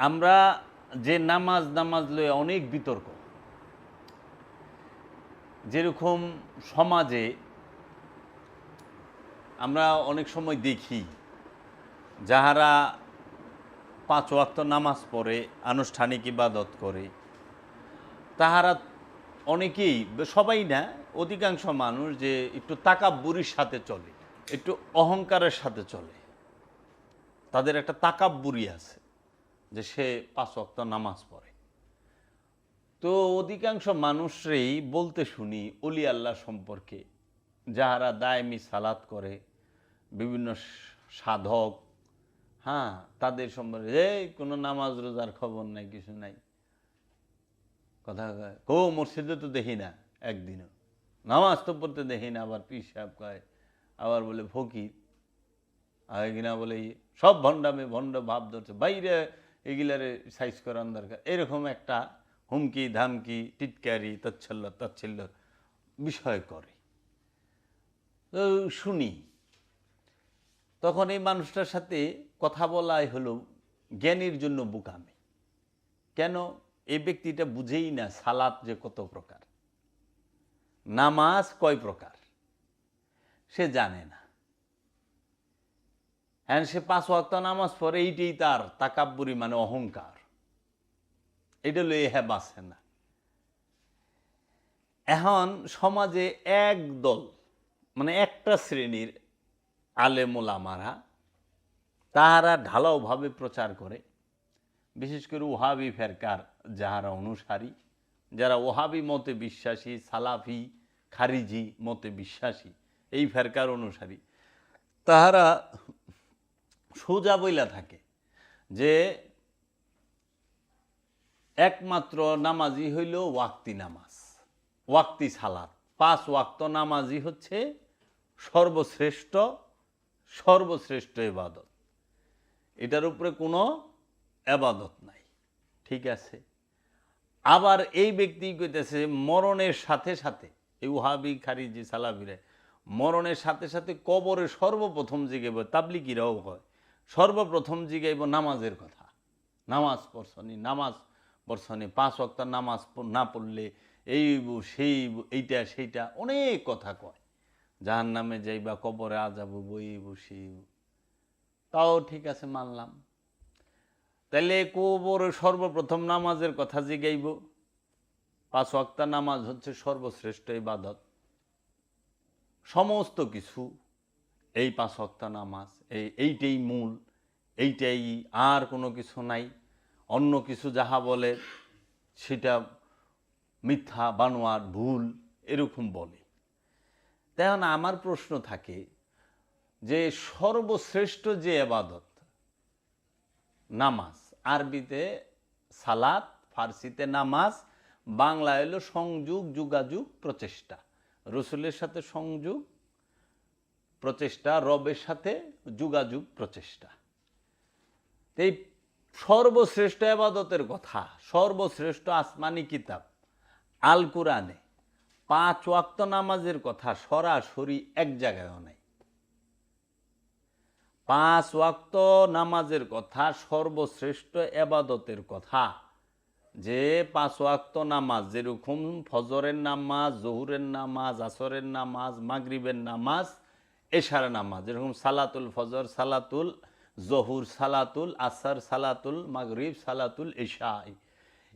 আমরা যে নামাজ লয়ে অনেক বিতর্ক, যেরকম সমাজে আমরা অনেক সময় দেখি যাহারা 5 ওয়াক্ত নামাজ পড়ে, আনুষ্ঠানিক ইবাদত করে, তাহারা অনেকেই, সবাই না, অধিকাংশ মানুষ যে একটু তাকাব্বুরির সাথে চলে, একটু অহংকারের সাথে চলে। তাদের একটা তাকাব্বুরি আছে যে সে 5 ওয়াক্ত নামাজ পড়ে। তো অধিকাংশ মানুষরেই বলতে শুনি অলি আল্লাহ সম্পর্কে, যাহারা দায়মি সালাত করে, বিভিন্ন সাধক, হ্যাঁ, তাদের সম্পর্কে এই কোনো নামাজ রোজার খবর নাই, কিছু নাই, কথা কো মসজিদে তো দেখি না একদিনও, নামাজ তো পড়তে দেখি না, আবার পীর সাহেব কয়, আবার বলে ফকির, আর কিনা বলে সব ভণ্ডামে ভণ্ড ভাব ধরছে, বাইরে এগুলারে সাইজ করার দরকার, এরকম একটা হুমকি ধামকি টিটকারি তাচ্ছিল্য বিষয় করে। তো শুনি, তখন এই মানুষটার সাথে কথা বলাই হলো জ্ঞানীর জন্য বোকামি। কেন? এই ব্যক্তিটা বুঝেই না সালাত যে কত প্রকার, নামাজ কয় প্রকার সে জানে না। হ্যাঁ, সে 5 ওয়াক্ত নামাজ পড়ে, এইটাই তার তাকাব্বুরি, মানে অহংকার, এটা লয়ে হ্যাঁ বাঁচে না। এখন সমাজে এক দল, মানে একটা শ্রেণীর আলেম ওলামারা, তাহারা ঢালাওভাবে প্রচার করে, বিশেষ করে ওহাবি ফেরকার যাহারা অনুসারী, যারা ওহাবি মতে বিশ্বাসী, সালাফি খারিজি মতে বিশ্বাসী, এই ফেরকার অনুসারী, তাহারা সোজা বইলা থাকে যে একমাত্র নামাজি হইল ওয়াক্তি নামাজ, ওয়াক্তি সালাত, 5 ওয়াক্ত নামাজি হচ্ছে সর্বশ্রেষ্ঠ ইবাদত, এটার উপরে কোনো ইবাদত নাই। ঠিক আছে, আবার এই ব্যক্তি কইতেছে মরণের সাথে সাথে, এই ওহাবি খারিজি সালাফিরা মরণের সাথে সাথে কবরে সর্বপ্রথম জিগাইব, তাবলিগীরাও হয়, সর্বপ্রথম জিগাইব নামাজের কথা, নামাজ পড়ছনি 5 ওয়াক্ত নামাজ না পড়লে এই সেই এইটা সেইটা অনেক কথা কয়, জাহান্নামে যাইবা, কবরে আযাব বইব সেই। তাও ঠিক আছে, মানলাম। তাইলে কবরে সর্বপ্রথম নামাজের কথা জিগাইব, 5 ওয়াক্ত নামাজ হচ্ছে সর্বশ্রেষ্ঠ ইবাদত, সমস্ত কিছু এই 5 ওয়াক্ত নামাজ, এইটাই মূল, এইটাই, আর কোনো কিছু নাই, অন্য কিছু যাহা বলে সেটা মিথ্যা, বানোয়ার, ভুল, এরকম বলে। তেমন আমার প্রশ্ন থাকে যে সর্বশ্রেষ্ঠ যে ইবাদত নামাজ, আরবিতে সালাত, ফার্সিতে নামাজ, বাংলা হলো সংযোগ, যোগাযোগ, প্রচেষ্টা, রসুলের সাথে সংযোগ প্রচেষ্টা, রবের সাথে যোগাযোগ প্রচেষ্টা। এই সর্বশ্রেষ্ঠ ইবাদতের কথা সর্বশ্রেষ্ঠ আসমানি কিতাব আল কুরআনে 5 ওয়াক্ত নামাজের কথা সরাসরি এক জায়গায়ও নাই। 5 ওয়াক্ত নামাজের কথা, সর্বশ্রেষ্ঠ ইবাদতের কথা, যে 5 ওয়াক্ত নামাজ, যেরকম ফজরের নামাজ, জোহরের নামাজ, আসরের নামাজ, মাগরিবের নামাজ, এশার নামাজ, যেরকম সালাতুল ফজর, সালাতুল জহুর, সালাতুল আসর, সালাতুল মাগরিব, সালাতুল এশা,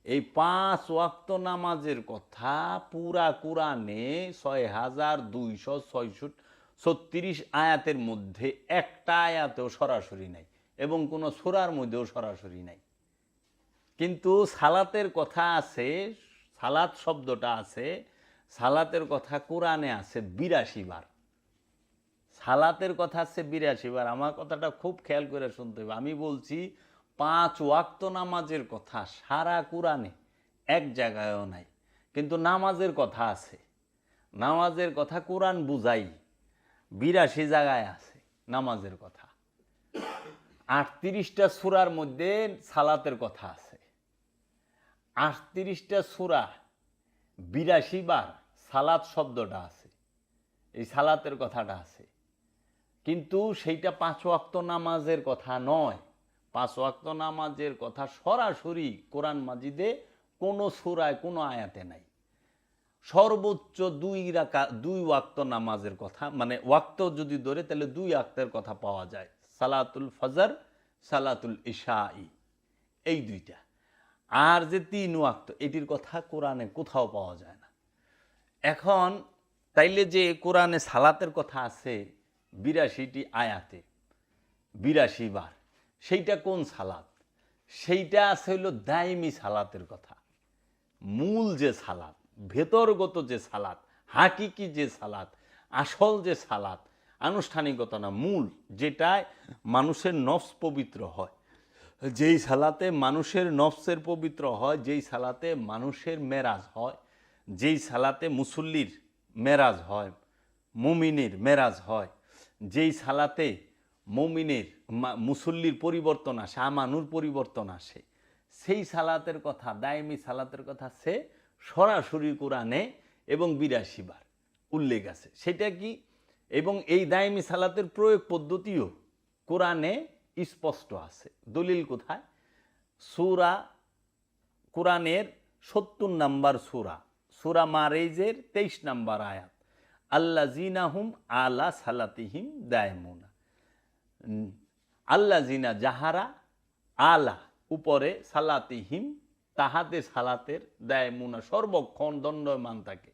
এই 5 ওয়াক্ত নামাজের কথা পুরা কুরআনে 6236 আয়াতের মধ্যে একটা আয়াতেও সরাসরি নাই, এবং কোনো সূরার মধ্যেও সরাসরি নাই। কিন্তু সালাতের কথা আছে, সালাত শব্দটা আছে, সালাতের কথা কোরআনে আছে 82 বার, সালাতের কথা আছে 82 বার। আমার কথাটা খুব খেয়াল করে শুনতে হবে, আমি বলছি 5 ওয়াক্ত নামাজের কথা সারা কোরআনে এক জায়গায়ও নাই, কিন্তু নামাজের কথা আছে, নামাজের কথা কোরআন বুঝাই 82 জায়গায় আছে নামাজের কথা। 38টা সূরার মধ্যে সালাতের কথা আছে, 38টা সূরা 82 বার সালাত শব্দটা আছে, এই সালাতের কথাটা আছে, কিন্তু সেইটা 5 ওয়াক্ত নামাজের কথা নয়, 5 ওয়াক্ত নামাজের কথা সরাসরি কোরআন মাজিদে কোনো সূরায় কোনো আয়াতে নাই। সর্বোচ্চ 2 ওয়াক্ত নামাজের কথা, মানে ওয়াক্ত যদি ধরে তাহলে 2 ওয়াক্তের কথা পাওয়া যায়, সালাতুল ফজর, সালাতুল ইশাই, এই দুইটা। আর যে 3 ওয়াক্ত, এটির কথা কোরআনে কোথাও পাওয়া যায় না। এখন তাইলে যে কোরআনে সালাতের কথা আছে 82টি আয়াতে 82 বার, সেইটা কোন সালাত? সেইটা আছে হইল দাইমি সালাতের কথা। মূল যে সালাত, ভেতরগত যে সালাত, হাকিকি যে সালাত, আসল যে সালাত, আনুষ্ঠানিকতা না, মূল, যেটায় মানুষের নফস পবিত্র হয়, যেই সালাতে মানুষের নফসের পবিত্র হয়, যেই সালাতে মানুষের মেরাজ হয়, যেই সালাতে মুসল্লির মেরাজ হয়, মুমিনের মেরাজ হয়, যেই সালাতে মুমিনের মুসল্লির পরিবর্তন আসে, আমানুর পরিবর্তন আসে, সেই সালাতের কথা, দায়মি সালাতের কথা সে সরাসরি কোরআনে এবং 82 বার উল্লেখ আছে। সেটা কি? এবং এই দায়মি সালাতের প্রয়োগ পদ্ধতিও কোরআনে স্পষ্ট আছে। দলিল কোথায়? সূরা, কোরআনের 70 নম্বর সূরা, সূরা মারেজের 23 নম্বর আয়াত, আল্লাযিনা হুম আলা সালাতিহিম দায়মুনা। আল্লাযিনা যাহারা, আলা উপরে, সালাতিহিম তাহাদের সালাতের, দায়মুনা সর্বক্ষণ দণ্ডমান থাকে।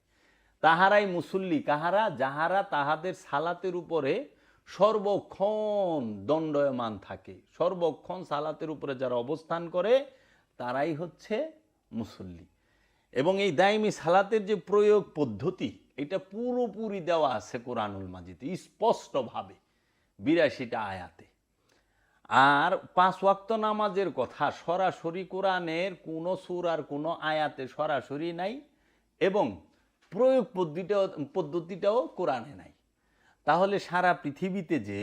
তাহারাই মুসল্লি, কাহারা? যাহারা তাহাদের সালাতের উপরে সর্বক্ষণ দণ্ডয়মান থাকে, সর্বক্ষণ সালাতের উপরে যারা অবস্থান করে তারাই হচ্ছে মুসল্লি। এবং এই দায়মি সালাতের যে প্রয়োগ পদ্ধতি, এটা পুরোপুরি দেওয়া আছে কোরআনুল মাজিদে স্পষ্টভাবে 82টা আয়াতে। আর 5 ওয়াক্ত নামাজের কথা সরাসরি কোরআনের কোনো সূরার কোনো আয়াতে সরাসরি নাই, এবং প্রয়োগ পদ্ধতিটাও কোরআনে নাই। তাহলে সারা পৃথিবীতে যে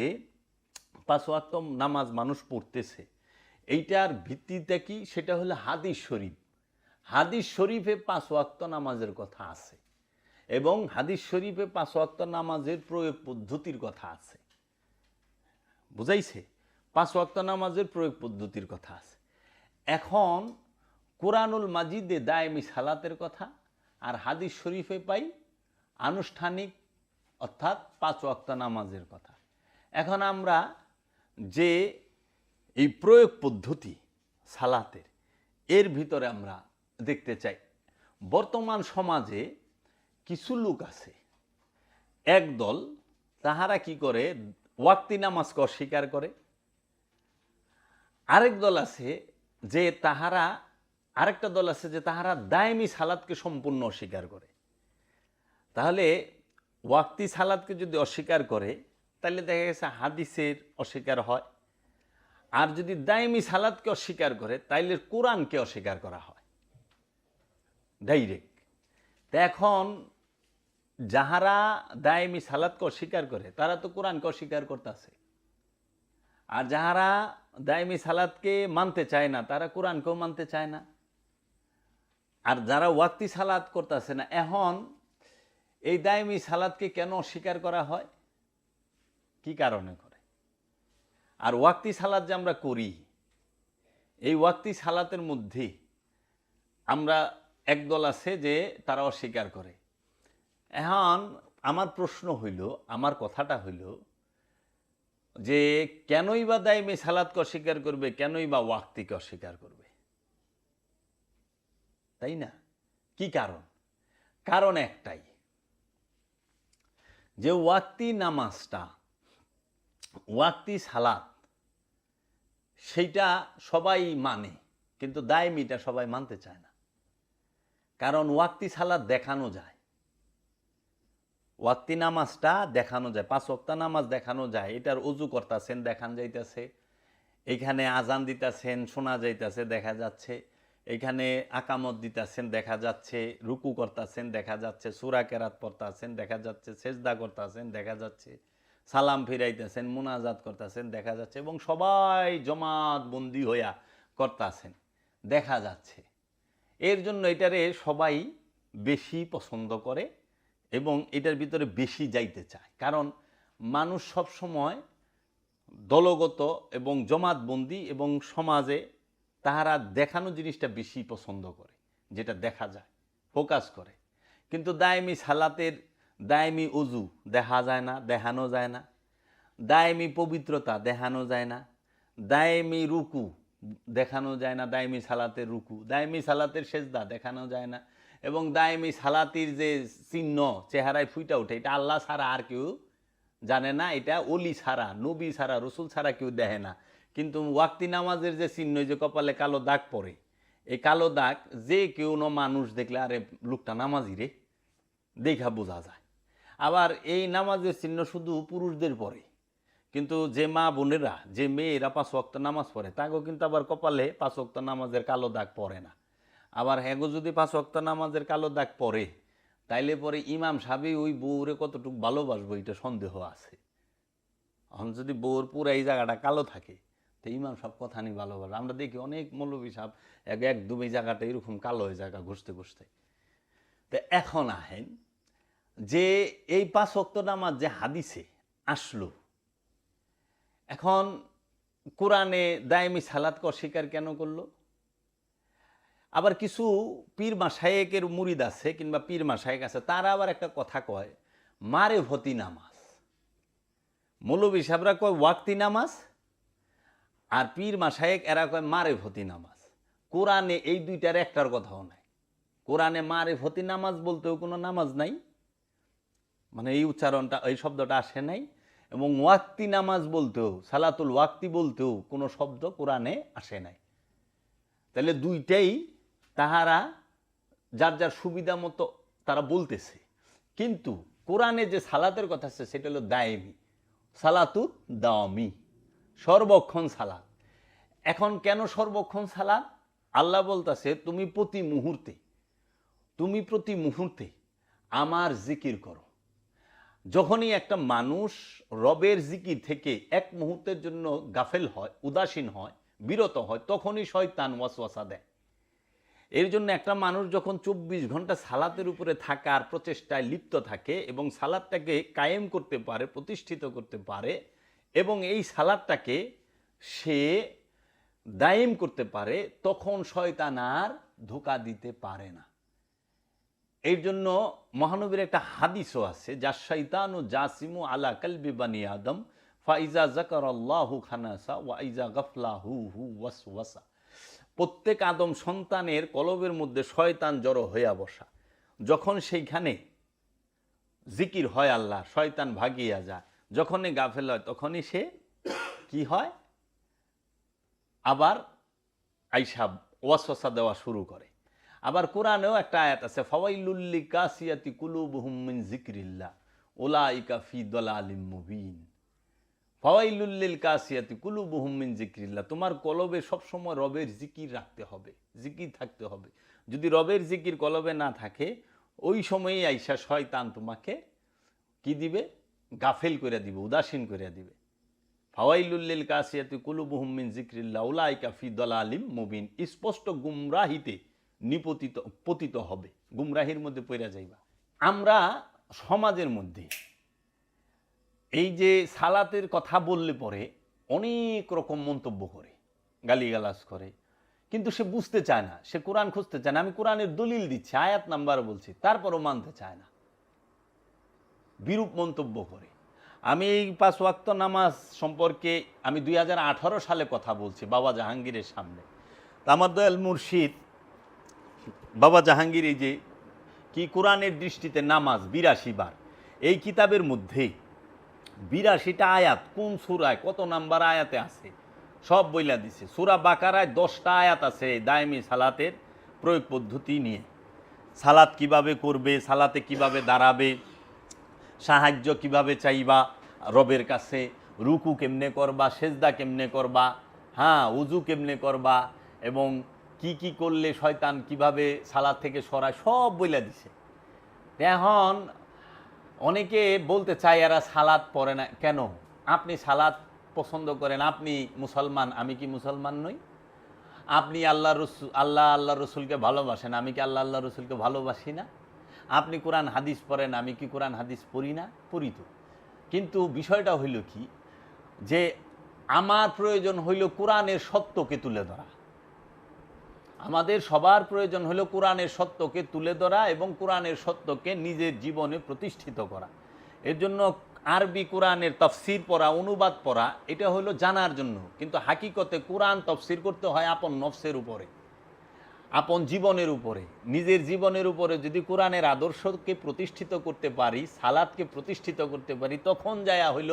5 ওয়াক্ত নামাজ মানুষ পড়তেছে, এইটার ভিত্তিটা কি? সেটা হলো হাদিস শরীফ। হাদিস শরীফে 5 ওয়াক্ত নামাজের কথা আছে, এবং হাদিস শরীফে 5 ওয়াক্ত নামাজের প্রয়োগ পদ্ধতির কথা আছে। বুঝাইছে? 5 ওয়াক্ত নামাজের প্রয়োগ পদ্ধতির কথা আছে। এখন কোরআনুল মাজিদে দায়মি সালাতের কথা, আর হাদিস শরীফে পাই আনুষ্ঠানিক অর্থাৎ 5 ওয়াক্ত নামাজের কথা। এখন আমরা যে এই প্রয়োগ পদ্ধতি সালাতের, এর ভিতরে আমরা দেখতে চাই, বর্তমান সমাজে কিছু লোক আছে, একদল, তাহারা কি করে? ওয়াক্তি নামাজকে অস্বীকার করে। আরেক দল আছে যে তাহারা, আরেকটা দল আছে যে তাহারা দায়মি সালাতকে সম্পূর্ণ অস্বীকার করে। তাহলে ওয়াক্তি সালাতকে যদি অস্বীকার করে, তাহলে দেখা গেছে হাদিসের অস্বীকার হয়। আর যদি দায়মি সালাতকে অস্বীকার করে, তাইলে কোরআনকে অস্বীকার করা হয় ডাইরেক্ট। তো এখন যাহারা দায়মি সালাতকে অস্বীকার করে, তারা তো কোরআনকে অস্বীকার করতেছে। আর যাহারা দায়মি সালাতকে মানতে চায় না, তারা কোরআনকেও মানতে চায় না। আর যারা ওয়াক্তি সালাত করতেছে না, এখন এই দায়মি সালাতকে কেন অস্বীকার করা হয়? কি কারণে করে? আর ওয়াক্তি সালাত যে আমরা করি, এই ওয়াক্তি সালাতের মধ্যে আমরা একদল আছে যে তারা অস্বীকার করে। এখন আমার প্রশ্ন হইল, আমার কথাটা হইল যে কেনই বা দায়মি সালাতকে অস্বীকার করবে, কেনই বা ওয়াক্তিকে অস্বীকার করবে? তাই না? কি কারণ? কারণ একটাই, যে ওয়াক্তি নামাজটা, ওয়াক্তি সালাত, সেইটা সবাই মানে, কিন্তু দায়মিটা সবাই মানতে চায় না। কারণ ওয়াক্তি সালাত দেখানো যায়, ওয়াক্তি নামাজটা দেখানো যায়, 5 ওয়াক্ত নামাজ দেখানো যায়। এটার ওযু করতেছেন, দেখান যাইতেছে, এখানে আজান দিতেছেন, শোনা যাইতেছে, দেখা যাচ্ছে, এখানে আকামত দিতেছেন, দেখা যাচ্ছে, রুকু করতেছেন, দেখা যাচ্ছে, সূরা কেরাত পড়তেছেন, দেখা যাচ্ছে, সেজদা করতেছেন, দেখা যাচ্ছে, সালাম ফিরাইতেছেন, মুনাজাত করতেছেন, দেখা যাচ্ছে, এবং সবাই জমাত বন্দি হইয়া করতেছেন, দেখা যাচ্ছে। এর জন্য এটারে সবাই বেশি পছন্দ করে এবং এটার ভিতরে বেশি যাইতে চায়। কারণ মানুষ সব সময় দলগত এবং জমাতবন্দি এবং সমাজে তাহারা দেখানো জিনিসটা বেশি পছন্দ করে, যেটা দেখা যায়, ফোকাস করে। কিন্তু দায়েমি সালাতের দায়েমি অজু দেখা যায় না, দেখানো যায় না। দায়েমি পবিত্রতা দেখানো যায় না। দায়েমি রুকু দেখানো যায় না, দায়েমি সালাতের রুকু, দায়েমি সালাতের সেজদা দেখানো যায় না। এবং দায়েমি সালাতির যে চিহ্ন চেহারায় ফুইটা ওঠে, এটা আল্লাহ ছাড়া আর কেউ জানে না, এটা অলি ছাড়া, নবী ছাড়া, রসুল ছাড়া কেউ দেখে না। কিন্তু ওয়াক্তি নামাজের যে চিহ্ন, যে কপালে কালো দাগ পড়ে, এই কালো দাগ যে কেউ মানুষ দেখলে আরে লোকটা নামাজি রে দেখা বোঝা যায়। আবার এই নামাজের চিহ্ন শুধু পুরুষদের পরে, কিন্তু যে মা বোনেরা, যে মেয়েরা 5 ওয়াক্ত নামাজ পড়ে, তাকেও কিন্তু আবার কপালে 5 ওয়াক্ত নামাজের কালো দাগ পড়ে না। আবার হ্যাগো যদি 5 ওয়াক্ত নামাজের কালো দাগ পড়ে, তাইলে পরে ইমাম সাহেব ওই বউরে কতটুকু ভালোবাসবো এটা সন্দেহ আছে। এখন যদি বউর পুরো এই জায়গাটা কালো থাকে, তো ইমাম সব কথা নিয়ে ভালোবাসে। আমরা দেখি অনেক মৌলবী সাহেব একদম এই জায়গাটা এরকম কালো হয়ে জায়গা ঘষতে ঘষতে। তো এখন আহেন যে এই 5 ওয়াক্ত নামাজ যে হাদিসে আসলো, এখন কোরআনে দায়েমি সালাত অস্বীকার কেন করলো? আবার কিছু পীর মাশায়েকের মুরিদ আছে কিংবা পীর মাশায়েক আছে, তারা আবার একটা কথা কয় মারেফতি নামাজ। মৌলবী সাহেবরা কয় ওয়াক্তি নামাজ, আর পীর মাশায়েক এরা কয় মারেফতি নামাজ। কোরআনে এই দুইটার একটার কথাও নাই। কোরআনে মারেফতি নামাজ বলতেও কোনো নামাজ নাই, মানে এই উচ্চারণটা, এই শব্দটা আসে নাই। এবং ওয়াক্তি নামাজ বলতেও, সালাতুল ওয়াক্তি বলতেও কোনো শব্দ কোরআনে আসে নাই। তাহলে দুইটাই তাহারা যার যার সুবিধা মতো তারা বলতেছে। কিন্তু কোরআনে যে সালাতের কথা আছে সেটা হলো দায়েমি, সালাতু দাওয়ামি, সর্বক্ষণ সালাত। এখন কেন সর্বক্ষণ সালাত? আল্লাহ বলতেছে তুমি প্রতি মুহূর্তে আমার জিকির করো। যখনই একটা মানুষ রবের জিকির থেকে এক মুহূর্তের জন্য গাফেল হয়, উদাসীন হয়, বিরত হয়, তখনই শয়তান ওয়াসওয়াসা দেয়। এর জন্য একটা মানুষ যখন 24 ঘন্টা সালাতের উপরে থাকার প্রচেষ্টায় লিপ্ত থাকে এবং সালাতটাকে কায়েম করতে পারে, প্রতিষ্ঠিত করতে পারে, এবং এই সালাতটাকে সে দায়েম করতে পারে, তখন শয়তান আর ধোঁকা দিতে পারে না। এর জন্য মহানবীর একটা হাদিসও আছে, যা শয়তানু জাসিমু আলা কলবি বানি আদম ফাইজা যাকারাল্লাহু খানাসা ওয়া ইজা গাফলাহু ওয়াসওয়াসা। প্রত্যেক আদম সন্তানের কলবের মধ্যে শয়তান জড়ো হইয়া বসা। যখন সেইখানে জিকির হয় আল্লাহ, শয়তান ভাগিয়া যায়। যখনই গাফেল হয় তখনই সে কি হয়, আবার আইসা ওয়াসওয়াসা দেওয়া শুরু করে। আবার কোরআনেও একটা আয়াত আছে, ফাওয়াইলুল লিকাসিয়াতি কুলুবুহুম মিন যিকরিল্লাহ উলাইকা ফি দালালিম মুবিন। ফাওয়াইলুল লিকাসিয়াতি কুলুবুহুম মিন যিকরিল্লাহ, তোমার কলবে সবসময় রবের জিকির রাখতে হবে, জিকির থাকতে হবে। যদি রবের জিকির কলবে না থাকে, ওই সময়ই আইসা শয়তান তোমাকে কি দিবে, গাফেল করে দিবে, উদাসীন করে দিবে। ফাওয়াইলুল লিকাসিয়াতি কুলুবুহুম মিন যিকরিল্লাহ উলাইকা ফি দালালিম মুবিন, স্পষ্ট গুমরাহিতে পতিত হবে, গুমরাহির মধ্যে পড়ে যাইবা। আমরা সমাজের মধ্যে এই যে সালাতের কথা বললে পরে অনেক রকম মন্তব্য করে, গালিগালাজ করে, কিন্তু সে বুঝতে চায় না, সে কোরআন খুঁজতে চায় না। আমি কোরআনের দলিল দিচ্ছি, আয়াত নাম্বার বলছি, তারপরও মানতে চায় না, বিরূপ মন্তব্য করে। আমি এই 5 ওয়াক্ত নামাজ সম্পর্কে আমি 2018 সালে কথা বলছি বাবা জাহাঙ্গীরের সামনে। আমার দয়াল মুর্শিদ বাবা জাহাঙ্গীর এই যে কি কোরআনের দৃষ্টিতে নামাজ 82 বার, এই কিতাবের মধ্যে 82টা আয়াত কোন সূরায় কত নাম্বার আয়াতে আছে সব বইলা দিছে। সূরা বাকারায় 10টা আয়াত আছে দায়েমি সালাতের প্রয়োগ পদ্ধতি নিয়ে। সালাত কিভাবে করবে, সালাতে কিভাবে দাঁড়াবে, সাহায্য কিভাবে চাইবা রবের কাছে, রুকু কেমনে করবা, সেজদা কেমনে করবা, হ্যাঁ উজু কেমনে করবা, এবং কি কি করলে শয়তান কিভাবে সালাত থেকে সরায়, সব বইলা দিছে। এখন অনেকে বলতে চায় এরা সালাত পড়ে না কেন? আপনি সালাত পছন্দ করেন, আপনি মুসলমান, আমি কি মুসলমান নই? আপনি আল্লাহ রসুলকে ভালোবাসেন, আমি কি আল্লাহ রসুলকে ভালোবাসি না? আপনি কোরআন হাদিস পড়েন, আমি কি কোরআন হাদিস পড়ি না? পড়ি তো। কিন্তু বিষয়টা হইল কি, যে আমার প্রয়োজন হইল কোরআনের সত্যকে তুলে ধরা। আমাদের সবার প্রয়োজন হলো কোরআনের সত্যকে তুলে ধরা এবং কোরআনের সত্যকে নিজের জীবনে প্রতিষ্ঠিত করা। এর জন্য আরবি কোরআনের তফসির পড়া, অনুবাদ পড়া, এটা হলো জানার জন্য। কিন্তু হাকিকতে কোরআন তফসির করতে হয় আপন নফসের উপরে, আপন জীবনের উপরে, নিজের জীবনের উপরে। যদি কোরআনের আদর্শকে প্রতিষ্ঠিত করতে পারি, সালাতকে প্রতিষ্ঠিত করতে পারি, তখন যায়া হইল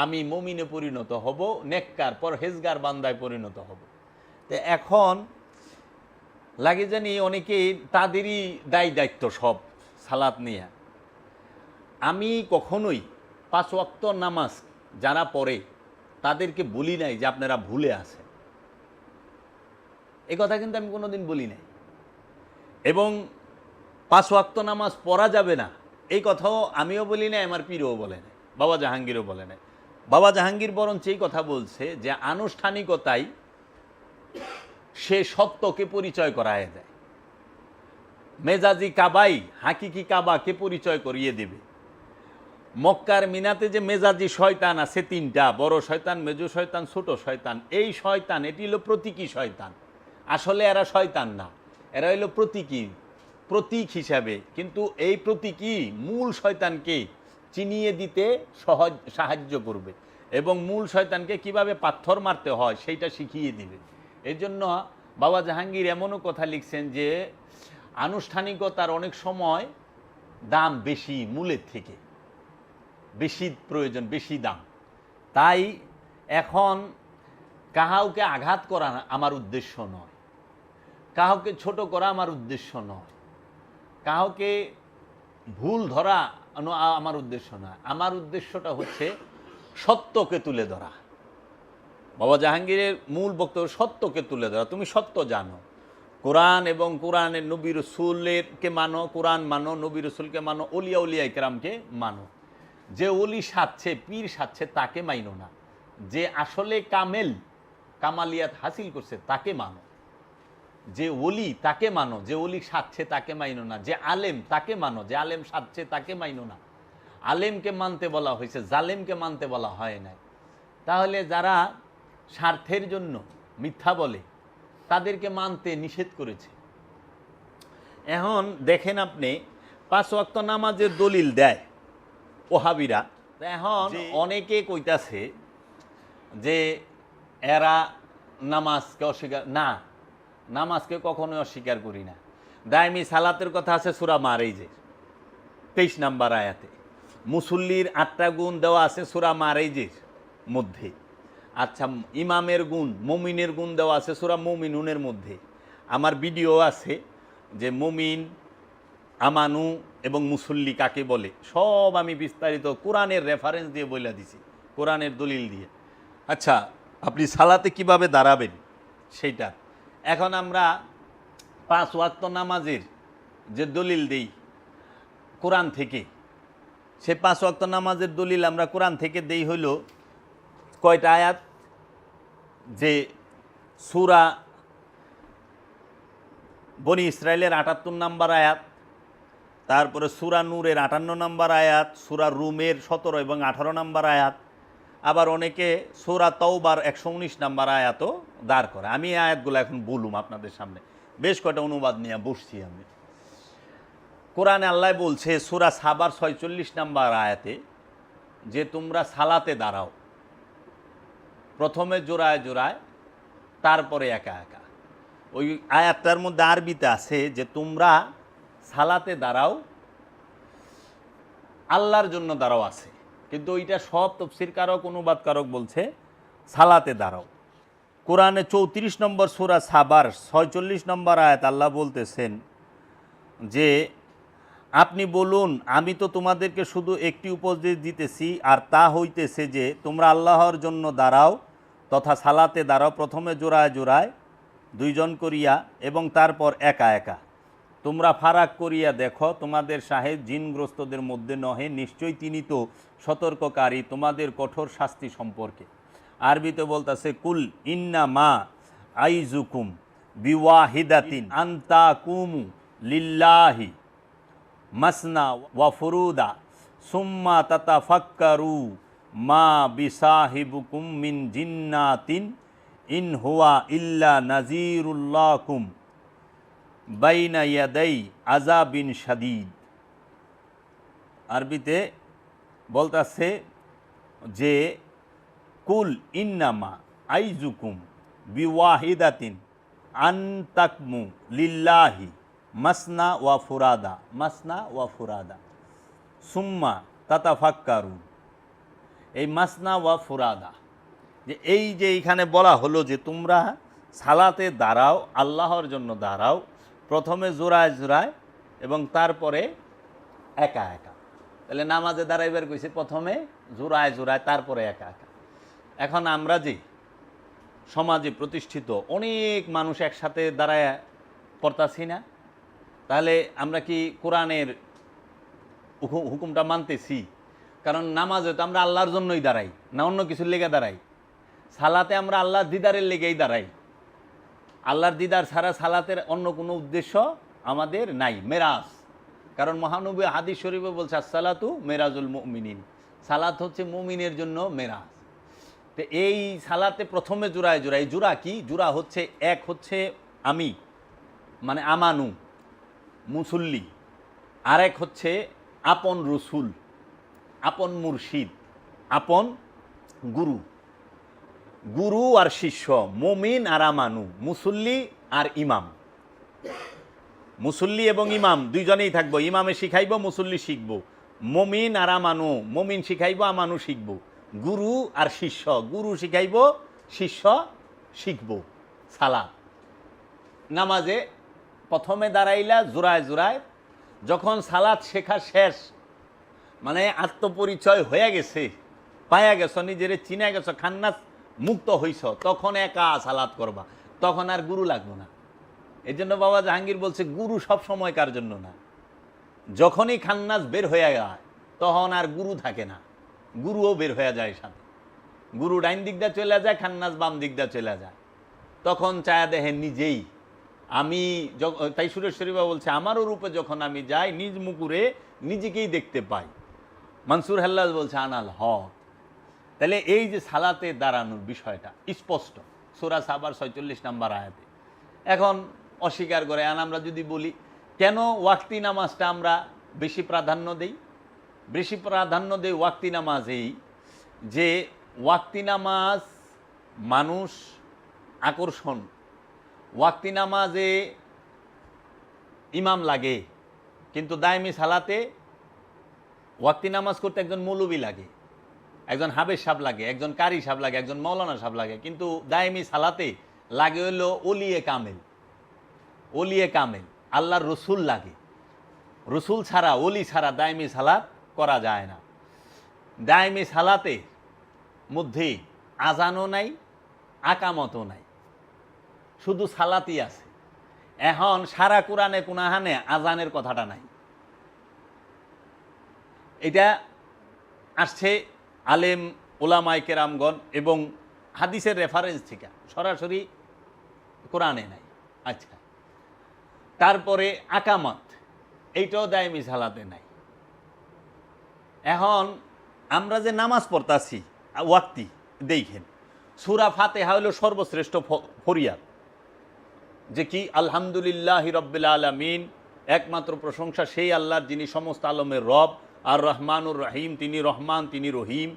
আমি মুমিনে পরিণত হব, নেককার পরহেজগার বান্দায় পরিণত হব। তো এখন লাগে জানি অনেকেই তাদেরই দায়িত্ব সব সালাত নিয়ে। আমি কখনোই 5 ওয়াক্ত নামাজ যারা পড়ে তাদেরকে বলি নাই যে আপনারা ভুলে আছেন, এ কথা কিন্তু আমি কোনোদিন বলি নাই। এবং 5 ওয়াক্ত নামাজ পড়া যাবে না এই কথাও আমিও বলি নাই, আমার পীরও বলে নাই, বাবা জাহাঙ্গীরও বলে নাই। বাবা জাহাঙ্গীর বরঞ্চ এই কথা বলছে যে আনুষ্ঠানিকতায় সে সত্যকে পরিচয় করায় দেয়। মেজাজি কাবাই হাকিকি কাবাকে পরিচয় করিয়ে দেবে। মক্কার মিনাতে যে মেজাজি শয়তান আছে 3টা, বড় শয়তান, মেজু শয়তান, ছোট শয়তান। এই শয়তান এটি হলো প্রতীকী শয়তান, আসলে এরা শয়তান না, এরা হইল প্রতীকী, প্রতীক হিসাবে। কিন্তু এই প্রতীকী মূল শয়তানকে চিনিয়ে দিতে সাহায্য করবে এবং মূল শয়তানকে কিভাবে পাথর মারতে হয় সেইটা শিখিয়ে দিবে। এই জন্য বাবা জাহাঙ্গীর এমনও কথা লিখছেন যে আনুষ্ঠানিকতার অনেক সময় দাম বেশি, মূলের থেকে বেশি প্রয়োজন, বেশি দাম। তাই এখন কাহাউকে আঘাত করা আমার উদ্দেশ্য নয়, কাউকে ছোট করা আমার উদ্দেশ্য নয়, কাউকে ভুল ধরা আমার উদ্দেশ্য নয়। আমার উদ্দেশ্যটা হচ্ছে সত্যকে তুলে ধরা। বাবা জাহাঙ্গীরের মূল বক্তব্য সত্যকে তুলে ধরা। তুমি সত্য জানো, কোরআন এবং কোরআনের নবী রসুলকে মানো, কোরআন মানো, নবী রসুলকে মানো, অলিয়া উলিয়া ইকরামকে মানো। যে অলি সাজছে, পীর সাজছে তাকে মাইনো না, যে আসলে কামালিয়াত হাসিল করছে তাকে মানো। যে ওলি তাকে মানো, যে ওলি সাজছে তাকে মাইনো না। যে আলেম তাকে মানো, যে আলেম সাজছে তাকে মাইনো না। আলেমকে মানতে বলা হয়েছে, জালেমকে মানতে বলা হয় নাই। তাহলে যারা স্বার্থের জন্য মিথ্যা বলে তাদেরকে মানতে নিষেধ করেছে। এখন দেখেন আপনি 5 ওয়াক্ত নামাজের দলিল দেয় ওহাবিরা। এখন অনেকে কইতাছে যে এরা নামাজকে অস্বীকার না, নামাজকে কখনোই অস্বীকার করি না। দায়মি সালাতের কথা আছে সূরা মারাইজের 23 নম্বর আয়াতে। মুসল্লির 8টা গুণ দেওয়া আছে সূরা মারাইজের মধ্যে। আচ্ছা, ইমামের গুণ, মুমিনের গুণ দেওয়া আছে সূরা মুমিনুনের মধ্যে। আমার ভিডিও আছে যে মুমিন, আমানু এবং মুসল্লি কাকে বলে, সব আমি বিস্তারিত কোরআনের রেফারেন্স দিয়ে বলে দিছি, কোরআনের দলিল দিয়ে। আচ্ছা, আপনি সালাতে কিভাবে দাঁড়াবেন সেইটা। এখন আমরা 5 ওয়াক্ত নামাজের যে দলিল দেই কোরআন থেকে, সে 5 ওয়াক্ত নামাজের দলিল আমরা কোরআন থেকে দেই হইল কয়টা আয়াত? যে সূরা বনি ইসরাইলের 78 নম্বর আয়াত, তারপরে সূরা নূরের 58 নম্বর আয়াত, সূরা রুমের 17 এবং 18 নম্বর আয়াত, আবার অনেকে সূরা তাওবার 119 নম্বর আয়াতও দাঁড় করে। আমি এই আয়াতগুলো এখন বলুম আপনাদের সামনে, বেশ কয়টা অনুবাদ নিয়ে বসছি আমি। কোরআনে আল্লাহ বলছে সূরা সাবার 46 নম্বর আয়াতে যে তোমরা সালাতে দাঁড়াও, প্রথমে জোড়ায় জোড়ায়, তারপরে একা একা। ওই আয়াতটার মধ্যে আরবিতে আছে যে তোমরা সালাতে দাঁড়াও, আল্লাহর জন্য দাঁড়াও আছে, কিন্তু ওইটা সব তাফসীরকারক, অনুবাদকারক বলছে সালাতে দাঁড়াও। কোরআনে 34 নম্বর সূরা সাবার 46 নম্বর আয়াত আল্লাহ বলতেছেন যে আপনি বলুন আমি তো তোমাদেরকে শুধু একটি উপদেশ দিতেছি, আর তা হইতেছে যে তোমরা আল্লাহর জন্য দাঁড়াও তথা সালাতে দাঁড়াও, প্রথমে জোড়ায় জোড়ায় 2 জন করিয়া এবং তারপর একা একা। তোমরা ফারাক করিয়া দেখো, তোমাদের সাহেব জিনগ্রস্তদের মধ্যে নহে, নিশ্চয়ই তিনি তো সতর্ককারী তোমাদের কঠোর শাস্তি সম্পর্কে। আরবিতে বলতেছে কুল ইন্না মা আইজুকুম বিওয়াহিদাতিন আন্তা কুমু লিল্লাহি মাসনা ওয়া ফুরুদা সুম্মা তাতাফাক্কারু মা বিসাহিবুকুম মিন জিন্নাতিন ইন হুয়া ইল্লা নাজিরুল্লাকুম বাইনা ইয়াদাই আযাবিন শাদীদ। আরবিতে বলতাছে যে কুল ইন্নামা আইজুকুম বিওয়াহিদাতিন আনতাকমু লিল্লাহি মাসনা ওয়া ফুরাদা, মাসনা ওয়া ফুরাদা সুম্মা তাতাফাক্কারুন। এই মাসনা ওয়া ফুরাদা, যে এই যে এইখানে বলা হলো যে তোমরা সালাতে দাঁড়াও, আল্লাহর জন্য দাঁড়াও, প্রথমে জোড়ায় জোড়ায় এবং তারপরে একা একা। তাহলে নামাজে দাঁড়াইবার কইছে প্রথমে জোড়ায় জোড়ায়, তারপরে একা একা। এখন আমরা যে সমাজে প্রতিষ্ঠিত অনেক মানুষ একসাথে দাঁড়ায় পড়তাছি না, তাহলে আমরা কি কোরআনের হুকুমটা মানতেছি? কারণ নামাজে তো আমরা আল্লাহর জন্যই দাঁড়াই, না অন্য কিছুর লেগে দাঁড়াই। সালাতে আমরা আল্লাহর দিদারের লেগেই দাঁড়াই। আল্লাহর দিদার ছাড়া সালাতের অন্য কোনো উদ্দেশ্য আমাদের নাই, মেরাজ। কারণ মহানবী হাদিস শরীফে বলছে আসসালাতু মেরাজুল মুমিনিন, সালাত হচ্ছে মুমিনের জন্য মেরাজ। তো এই সালাতে প্রথমে জোড়ায় জোড়ায়, জোড়া কি? জোড়া হচ্ছে এক হচ্ছে আমি, মানে আমানু মুসল্লি, আরেক হচ্ছে আপন রসুল, আপন মুর্শিদ, আপন গুরু। গুরু আর শিষ্য, মুমিন আর আমানু, মুসল্লি আর ইমাম। মুসল্লি এবং ইমাম দুইজনেই থাকবো, ইমামে শিখাইব, মুসল্লি শিখব। মুমিন আর আমানু, মুমিন শিখাইব, আমানু শিখব। গুরু আর শিষ্য, গুরু শিখাইব, শিষ্য শিখব। সালাত নামাজে প্রথমে দাঁড়াইলা জোড়ায় জোড়ায়, যখন সালাত শেখা শেষ, মানে আত্মপরিচয় হয়ে গেছে, পায়া গেছ, নিজেরে চিনা গেছ, খান্নাস মুক্ত হইছ, তখন একা সালাত করবা, তখন আর গুরু লাগবো না। এই জন্য বাবা জাহাঙ্গীর বলছে গুরু সব সময়কার জন্য না, যখনই খান্নাস বের হয়ে যায় তখন আর গুরু থাকে না, গুরুও বের হয়ে যায় সাথে। গুরু ডাইন দিকটা চলে যায়, খান্নাস বাম দিকটা চলে যায়, তখন চায়া দেখেন নিজেই আমি। তাই সুরেশ্বরী বাবা বলছে আমারও রূপে যখন আমি যাই, নিজ মুকুরে নিজেকেই দেখতে পাই। মনসুর হাল্লাজ বলছে আনাল হক। তাহলে এই যে সালাতে দাঁড়ানোর বিষয়টা স্পষ্ট সূরা সাবার ৪৬ নম্বর আয়াতে। এখন অস্বীকার করে, আর আমরা যদি বলি কেন ওয়াক্তি নামাজটা আমরা বেশি প্রাধান্য দেই? বেশি প্রাধান্য দেই ওয়াক্তি নামাজেই, যে ওয়াক্তি নামাজ মানুষ আকর্ষণ। ওয়াক্তি নামাজে ইমাম লাগে, কিন্তু দায়মি সালাতে ওয়াক্তি নামাজ করতে একজন মৌলবী লাগে, একজন হাবেজ সাহেব লাগে, একজন কারি সাহেব লাগে, একজন মৌলানা সাহেব লাগে। কিন্তু দায়মি সালাতে লাগে হলো ওলিয়ে কামেল। ওলিয়ে কামেল আল্লাহর রসুল লাগে। রসুল ছাড়া, ওলি ছাড়া দায়মি সালাত করা যায় না। দায়মি সালাতে মধ্যে আজানও নাই, আকামতও নাই, শুধু সালাতই আছে। এখন সারা কোরআনে কোনাহানে আজানের কথাটা নাই। এটা আসছে আলেম ওলামায়ে কেরামগণ এবং হাদিসের রেফারেন্স থেকে, সরাসরি কোরআনে নাই। আচ্ছা, তারপরে আকামত, এইটাও দায়মি সালাতে নাই। এখন আমরা যে নামাজ পড়তাছি ওয়াক্তি, দেখেন সূরা ফাতিহা হলো সর্বশ্রেষ্ঠ ফরিয়াদ, যে কি আলহামদুলিল্লাহি রাব্বিল আলামিন, একমাত্র প্রশংসা সেই আল্লাহর যিনি সমস্ত আলমের রব, আর রহমানুর রহিম, তিনি রহমান, তিনি রহিম,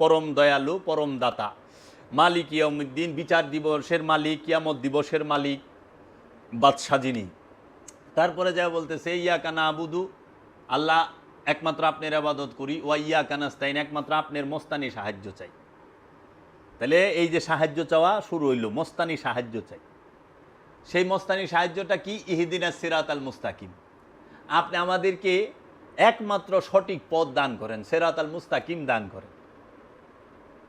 পরম দয়ালু, পরম দাতা, মালিক ইয়াউমিদ্দিন, বিচার দিবসের মালিক, কিয়ামত দিবসের মালিক, বাদশা যিনি। তারপরে যা বলতেছে ইয়াকা নাবুদু, আল্লাহ একমাত্র আপনার ইবাদত করি, ওয়া ইয়াকা নাস্তাইন, একমাত্র আপনার মস্তানি সাহায্য চাই। তাহলে এই যে সাহায্য চাওয়া শুরু হইল, মস্তানি সাহায্য চাই। সেই মস্তানি সাহায্যটা কি? ইহদিনাস সিরাতাল মুস্তাকিম, আপনি আমাদেরকে একমাত্র সঠিক পথ দান করেন, সিরাতাল মুস্তাকিম দান করেন।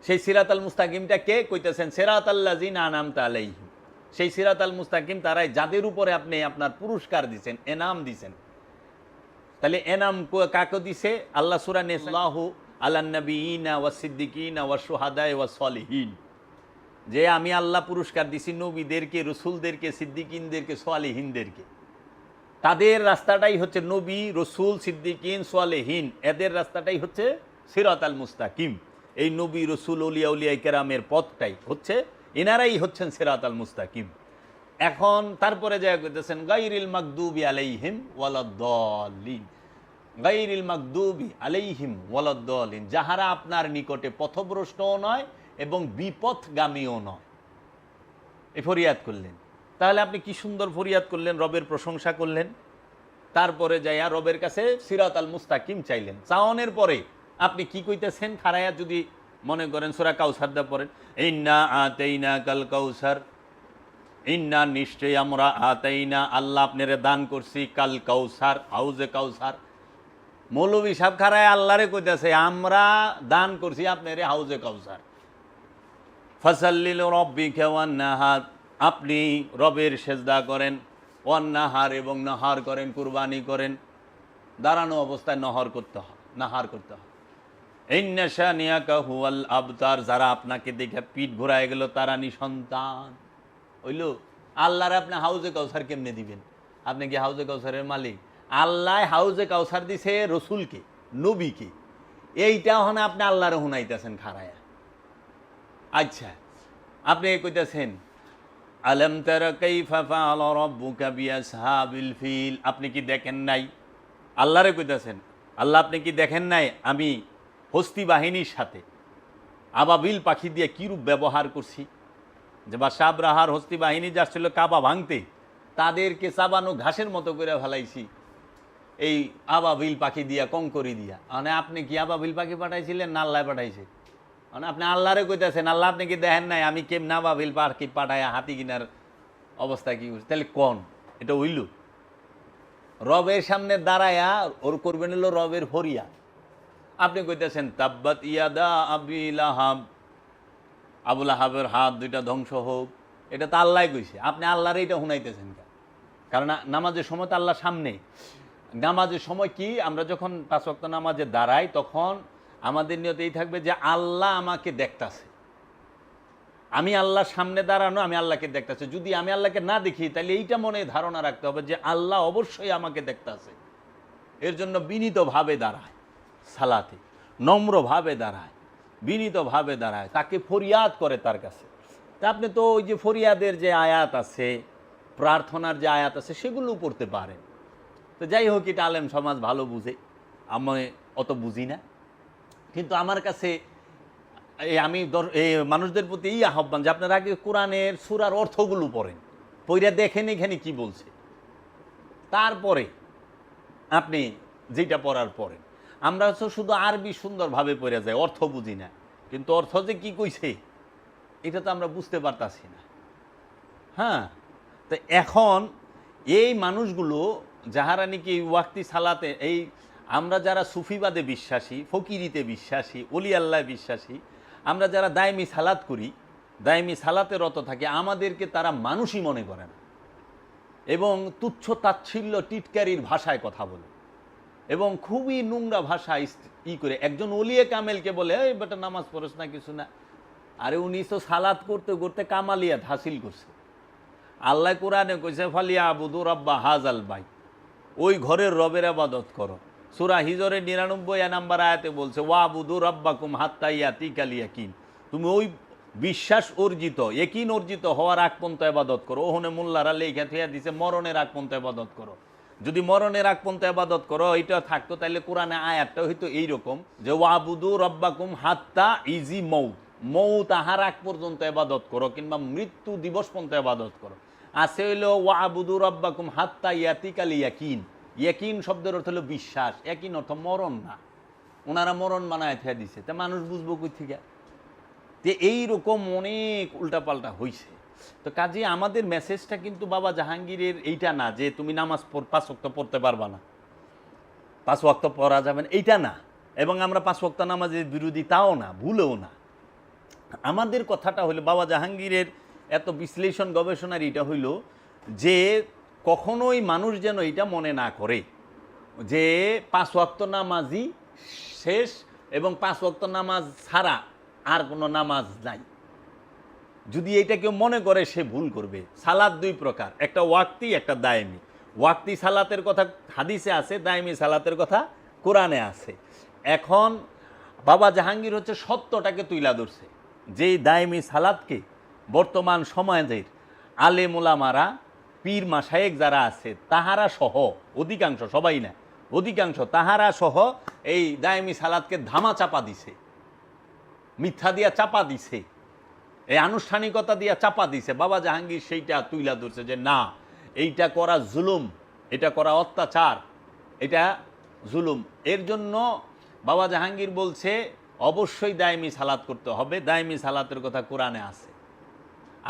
সেই সিরাতাল মুস্তাকিমটা কে কইতেছেন? সিরাতাল্লাযিনা আনআমতা আলাইহিম, সেই সিরাতাল মুস্তাকিম তারাই যাদের উপরে আপনি আপনার পুরস্কার দিছেন, এনাম দিছেন। তাহলে এনাম কাকে দিছে? আল্লাহ সূরা নিসাল্লাহু আলান নবিয়িনা ওয়াস সিদ্দিকিনা ওয়াস শুহাদা ওয়াস সলিহিন, যে আমি আল্লাহ পুরস্কার দিছি নবীদেরকে, রসুলদেরকে, সিদ্দিকিনদেরকে, সোয়ালিহিনদেরকে। তাদের রাস্তাটাই হচ্ছে নবী, রসুল, সিদ্দিকিন, সোয়ালিহিন, এদের রাস্তাটাই হচ্ছে সিরাতাল মুস্তাকিম। এই নবী রসুল উলিয়া উলিয়া কেরামের পথটাই হচ্ছে, এনারাই হচ্ছেন সিরাতাল মুস্তাকিম। এখন তারপরে যা কইতেছেন গায়রিল মাগদুবি আলাইহিম ওয়ালাদ-দাল্লিন, গায়রিল মাগদুবি আলাইহিম ওয়ালাদ-দাল্লিন, যাহারা আপনার নিকটে পথভ্রষ্টও নয় এবং বিপথগামীও নয়। এই ফরিয়াদ করলেন। তাহলে আপনি কি সুন্দর ফরিয়াদ করলেন, রবের প্রশংসা করলেন, তারপরে যাইয়া রবের কাছে সিরাতাল মুস্তাকিম চাইলেন। চাওয়ানোর পরে আপনি কি কইতেছেন খারায়া যদি মনে করেন সূরা কাউসার দা পড়েন, ইন্না আতাইনা কাল কাউসার, ইন্না নিশ্চয়ই আমরা আতাইনা আল্লাহ আপনারে দান করছি কাল কাউসার, হাউজে কাউসার। মৌলভী সাহেব খারায় আল্লাহরে কইতেছে আমরা দান করছি আপনারে হাউজে কাউসার। ফাসাল্লিল রাব্বিকা ওয়ান্নাহার, আপনি রবের সেজদা করেন, ওয়ান্নাহার এবং নাহার করেন, কুরবানি করেন, দাঁড়ানো অবস্থায় নাহার করতে হয়। ইন্না শানিয়াকা হুয়াল আবতার, যারা আপনাকে দেখে পিঠ ঘোরায় গেল তারা নিসন্তান। হইল আল্লাহর আপনি হাউজে কাউসার কেমনে দিবেন? আপনি কি হাউজে কাউসারের মালিক? আল্লাহ হাউজে কাউসার দিছে রসুলকে, নবীকে, এইটা হনে আপনি আল্লাহরে হুনাইতেছেন খারায়া। আচ্ছা, আপনি কইতেছেন আলম তারা কাইফা ফাআলা রাব্বুকা বিআসহাবিল ফিল, আপনি কি দেখেন নাই? আল্লাহরে কইতেছেন আল্লাহ আপনি কি দেখেন নাই আমি হস্তি বাহিনীর সাথে আবাবিল পাখি দিয়ে কীরূপ ব্যবহার করছি? যে বা সাবরাহার হস্তি বাহিনী যাচ্ছিল কাবা ভাঙতে, তাদেরকে চাবানো ঘাসের মতো করে ফেলাইছি এই আবাবিল পাখি দিয়া, কঙ্করি দিয়া। মানে আপনি কি আবাবিল পাখি পাঠাইছিলেন না আল্লাহ পাঠাইছে? মানে আপনি আল্লাহরে কইতেছেন আল্লাহ আপনি কি দেখেন নাই আমি কেমন আবাবিল পাখি পাঠাইয়া হাতি কিনার অবস্থা কি করছি? তাহলে কোন এটা হইল? রবের সামনে দাঁড়ায়া ওর করবেন হলো রবের ফরিয়া। আপনি কইতেছেন তাব্বাত ইয়াদা আবি লাহাব, আবুল আহাবের হাত দুইটা ধ্বংস হোক, এটা তো আল্লাহ কইছে, আপনি আল্লাহরে এটা শুনাইতেছেন কেন? কারণ নামাজের সময় তো আল্লাহ সামনে। নামাজের সময় কি আমরা যখন 5 ওয়াক্ত নামাজে দাঁড়াই তখন আমাদের নিয়ত এই থাকবে যে আল্লাহ আমাকে দেখতাছে, আমি আল্লাহর সামনে দাঁড়ানো, আমি আল্লাহকে দেখতাছে। যদি আমি আল্লাহকে না দেখি তাহলে এইটা মনে ধারণা রাখতে হবে যে আল্লাহ অবশ্যই আমাকে দেখতাছে। এর জন্য বিনীতভাবে দাঁড়ায় সালাতে, নম্রভাবে দাঁড়ায়, বিনীতভাবে দাঁড়ায়, তাকে ফরিয়াদ করে তার কাছে। তা আপনি তো ওই যে ফরিয়াদের যে আয়াত আছে, প্রার্থনার যে আয়াত আছে সেগুলো পড়তে পারেন। তো যাই হোক, এটা আলেম সমাজ ভালো বুঝে, আমি অত বুঝি না। কিন্তু আমার কাছে আমি মানুষদের প্রতি এই আহ্বান যে আপনারা আগে কোরআনের সূরার অর্থগুলো পড়েন, পড়ে দেখেন এখানে কি বলছে, তারপরে আপনি যেটা পড়ার পড়েন। আমরা হচ্ছে শুধু আরবি সুন্দরভাবে পড়ে যাই, অর্থ বুঝি না, কিন্তু অর্থ যে কি কইছে এটা তো আমরা বুঝতে পারতাছি না। হ্যাঁ, তো এখন এই মানুষগুলো যাহারা নাকি এই ওয়াক্তি সালাতে, এই আমরা যারা সুফিবাদে বিশ্বাসী, ফকিরিতে বিশ্বাসী, অলি আল্লাহ বিশ্বাসী, আমরা যারা দায়মি সালাত করি, দায়মি সালাতে রত থাকি, আমাদেরকে তারা মানুষই মনে করে না এবং তুচ্ছ তাচ্ছিল্য টিটকারির ভাষায় কথা বলে এবং খুবই নোংরা ভাষা করে। একজন ওলিয়ে কামেলকে বলে এই বেটা নামাজ পড়স না, কিছু না। আরে উনি তো সালাত করতে করতে কামালিয়াত হাসিল করছে। আল্লাহ কোরআনে কইছে ফালিয়া আবুদু রাব্বা হাজাল বাইত, ওই ঘরের রবের ইবাদত করো। সূরা হিজরের 99 নম্বর আয়াতে বলছে ওয়াবুদু রাব্বাকুম হাত্তা ইয়াতিকাল ইয়াকিন, তুমি ওই বিশ্বাস অর্জিত, ইয়াকিন অর্জিত হওয়ার আগ পর্যন্ত ইবাদত করো। ওখানে মোল্লারা লেখা থিয়া দিছে মরণের আগ পর্যন্ত ইবাদত করো। যদি মরণের আগ পর্যন্ত ইবাদত করো এটা থাকতো, তাহলে কোরআনে আয়াতটা হয়তো এইরকম যে ওয়াবুদু রাব্বাকুম হাত্তা ইজি মৌত, মৌত আহার আগ পর্যন্ত ইবাদত করো, কিংবা মৃত্যু দিবস পর্যন্ত ইবাদত করো। আছে হইল ওয়াবুদু রাব্বাকুম হাত্তা ইয়াতিকাল ইয়াকিন। ইয়াকিন শব্দের অর্থ হলো বিশ্বাস, ইয়াকিন অর্থ মরণ না। ওনারা মরণ বানায় থিয়া দিছে, তা মানুষ বুঝবো কই থেকে? যে এইরকম অনেক উল্টাপাল্টা হইছে। তো কাজে আমাদের মেসেজটা কিন্তু বাবা জাহাঙ্গীরের এইটা না যে তুমি নামাজ 5 ওয়াক্ত পড়তে পারবা না, 5 ওয়াক্ত পড়া যাবে না, এইটা না। এবং আমরা 5 ওয়াক্ত নামাজের বিরোধী তাও না, ভুলেও না। আমাদের কথাটা হইলো বাবা জাহাঙ্গীরের এত বিশ্লেষণ গবেষণার এটা হইল যে কখনোই মানুষ যেন এটা মনে না করে যে 5 ওয়াক্ত নামাজই শেষ এবং 5 ওয়াক্ত নামাজ ছাড়া আর কোনো নামাজ নাই। যদি এটা কেউ মনে করে সে ভুল করবে। সালাত 2 প্রকার, একটা ওয়াক্তি, একটা দায়েমি। ওয়াক্তি সালাতের কথা হাদিসে আছে, দায়েমি সালাতের কথা কোরআনে আছে। এখন বাবা জাহাঙ্গীর হচ্ছে সত্যটাকে তুইলা ধরছে, যেই দায়েমি সালাতকে বর্তমান সমাজের আলেম ওলামারা, পীর মাশায়েখ যারা আছে তাহারা সহ অধিকাংশ, সবাই না, অধিকাংশ তাহারা সহ এই দায়েমি সালাতকে ধামা চাপা দিছে, মিথ্যা দিয়া চাপা দিছে, এই আনুষ্ঠানিকতা দিয়া চাপা দিছে। বাবা জাহাঙ্গীর সেইটা তুইলা ধরছে যে না, এইটা করা জুলুম, এটা করা অত্যাচার, এটা জুলুম। এর জন্য বাবা জাহাঙ্গীর বলছে অবশ্যই দায়েমি সালাত করতে হবে। দায়েমি সালাতের কথা কোরআনে আছে।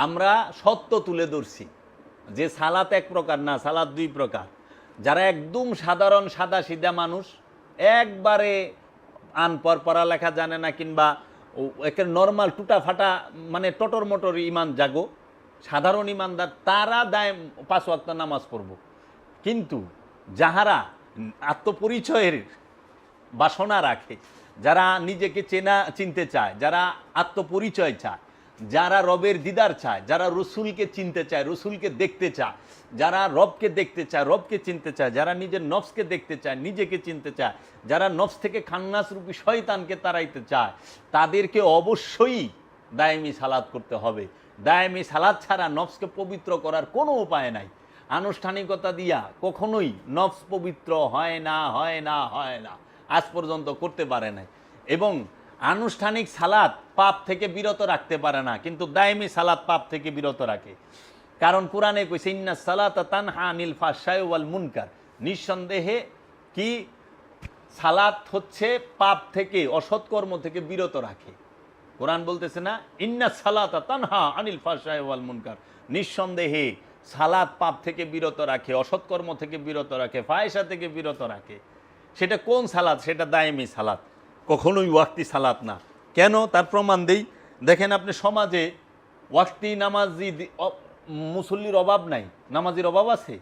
আমরা সত্য তুলে ধরছি যে সালাত এক প্রকার না, সালাত দুই প্রকার। যারা একদম সাধারণ সাদা সিধা মানুষ, একবারে আনপড়, পড়ালেখা জানে না, কিংবা একের নর্মাল টুটা ফাটা মানে টটর মটর ইমান জাগো সাধারণ ইমানদার, তারা দায়েম 5 ওয়াক্ত নামাজ পড়ব। কিন্তু যাহারা আত্মপরিচয়ের বাসনা রাখে, যারা নিজেকে চিনতে চায়, যারা আত্মপরিচয় চায়, যারা রবের দিদার চায়, যারা রসুলকে চিনতে চায়, রসুলকে দেখতে চায়, যারা রবকে দেখতে চায়, রবকে চিনতে চায়, যারা নিজের নফসকে দেখতে চায়, নিজেকে চিনতে চায়, যারা নফস থেকে খান্নাস রূপী শয়তানকে তাড়াইতে চায়, তাদেরকে অবশ্যই দায়েমি সালাত করতে হবে। দায়েমি সালাত ছাড়া নফসকে পবিত্র করার কোনো উপায় নাই। আনুষ্ঠানিকতা দিয়া কখনোই নফস পবিত্র হয় না, হয় না, হয় না, আজ পর্যন্ত করতে পারে নাই। এবং আনুষ্ঠানিক সালাত পাপ থেকে বিরত রাখতে পারে না, কিন্তু দায়েমি সালাত পাপ থেকে বিরত রাখে। কারণ কোরআনে কইছে ইন্নাস সালাতা তানহা আনিল ফাহশাই ওয়াল মুনকার, নিঃসন্দেহে কি সালাত হচ্ছে পাপ থেকে, অসৎ কর্ম থেকে বিরত রাখে। কোরআন বলতেছে না ইন্নাস সালাতা তানহা আনিল ফাহশাই ওয়াল মুনকার, নিঃসন্দেহে সালাত পাপ থেকে বিরত রাখে, অসৎ কর্ম থেকে বিরত রাখে, ফাহিশা থেকে বিরত রাখে। সেটা কোন সালাত? সেটা দায়েমি সালাত, কখনোই ওয়াক্তি সালাত না। কেন? তার প্রমাণ দেই। দেখেন আপনি সমাজে ওয়াক্তি নামাজি মুসল্লির অভাব নাই, নামাজির অভাব আছে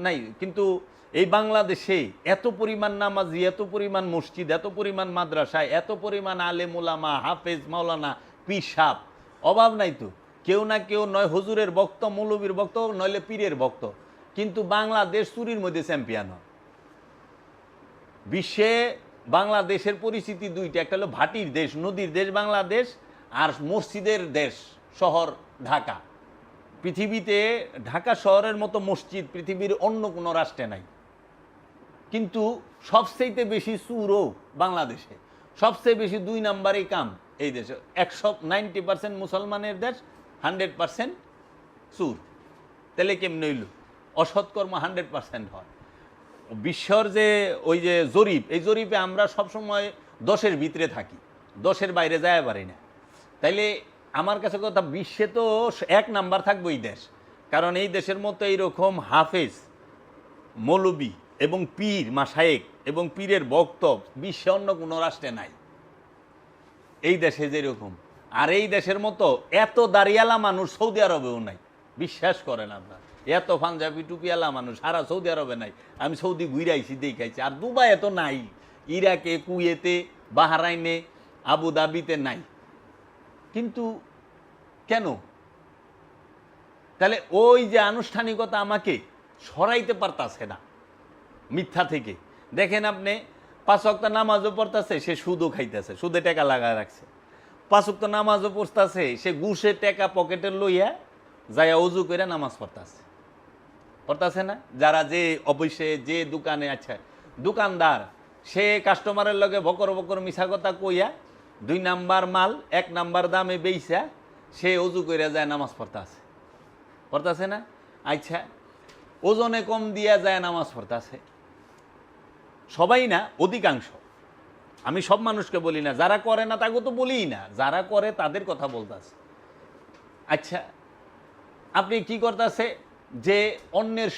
নাই, কিন্তু এই বাংলাদেশে এত পরিমাণ নামাজি, এত পরিমাণ মসজিদ, এত পরিমাণ মাদ্রাসায়, এত পরিমাণ আলেম ওলামা, হাফেজ, মাওলানা, পীর সাহেব, অভাব নাই তো। কেউ না কেউ নয় হুজুরের ভক্ত, মৌলবীর ভক্ত, নইলে পীরের ভক্ত, কিন্তু বাংলাদেশ চুরির মধ্যে চ্যাম্পিয়ন হয়। বিশ্বে বাংলাদেশের পরিস্থিতি দুইটা, একটা হলো ভাটির দেশ, নদীর দেশ বাংলাদেশ, আর মসজিদের দেশ শহর ঢাকা। পৃথিবীতে ঢাকা শহরের মতো মসজিদ পৃথিবীর অন্য কোনো রাষ্ট্রে নাই। কিন্তু সবচেয়ে বেশি চুরও বাংলাদেশে, সবচেয়ে বেশি 2 নাম্বারই কাম এই দেশে। 90% মুসলমানের দেশ, 100% চুর। তাহলে কেমন হইল? অসৎকর্ম 100% হয়। বিশ্বর যে ওই যে জরিপ, এই জরিপে আমরা সবসময় 10-এর ভিতরে থাকি, 10-এর বাইরে যায় পারি না। তাইলে আমার কাছে কথা, বিশ্বে তো 1 নাম্বার থাকবো এই দেশ। কারণ এই দেশের মতো এইরকম হাফেজ, মৌলবী এবং পীর মাশায়েখ এবং পীরের ভক্ত বিশ্বে অন্য কোনো রাষ্ট্রে নাই, এই দেশে যেরকম। আর এই দেশের মতো এত দাড়িয়ালা মানুষ সৌদি আরবেও নাই, বিশ্বাস করেন আপনার। এত পাঞ্জাবি টুপিয়ালা মানুষ সারা সৌদি আরবে নাই। আমি সৌদি ঘুরে আইছি, দেখাইছি। আর দুবাই এত নাই, ইরাকে, কুয়েতে, বাহরাইনে, আবুধাবিতে নাই। কিন্তু কেন? তাহলে ওই যে আনুষ্ঠানিকতা আমাকে সরাইতে পারতাছে না মিথ্যা থেকে। দেখেন আপনি 5 ওয়াক্ত নামাজও পড়তেছে, সে সুদও খাইতেছে, সুদে টাকা লাগায় রাখছে। 5 ওয়াক্ত নামাজও পড়তেছে, সে ঘুষে টাকা পকেটে লইয়া যাইয়া অজু করে নামাজ পড়তেছে না? যারা যে অবশ্যই যে দোকানে, আচ্ছা দোকানদার, সে কাস্টমারের লগে বকর বকর মিছা কথা কইয়া 2 নাম্বার মাল 1 নাম্বার দামে বেইছা সে অজু করে যায় নামাজ পড়তেছে না? আচ্ছা ওজনে কম দিয়া যায় নামাজ পড়তেছে। সবাই না, অধিকাংশ। আমি সব মানুষকে বলি না, যারা করে না তাকে তো বলিই না, যারা করে তাদের কথা বলতেছে। আচ্ছা আপনি কি করতেছে? যে অন্যের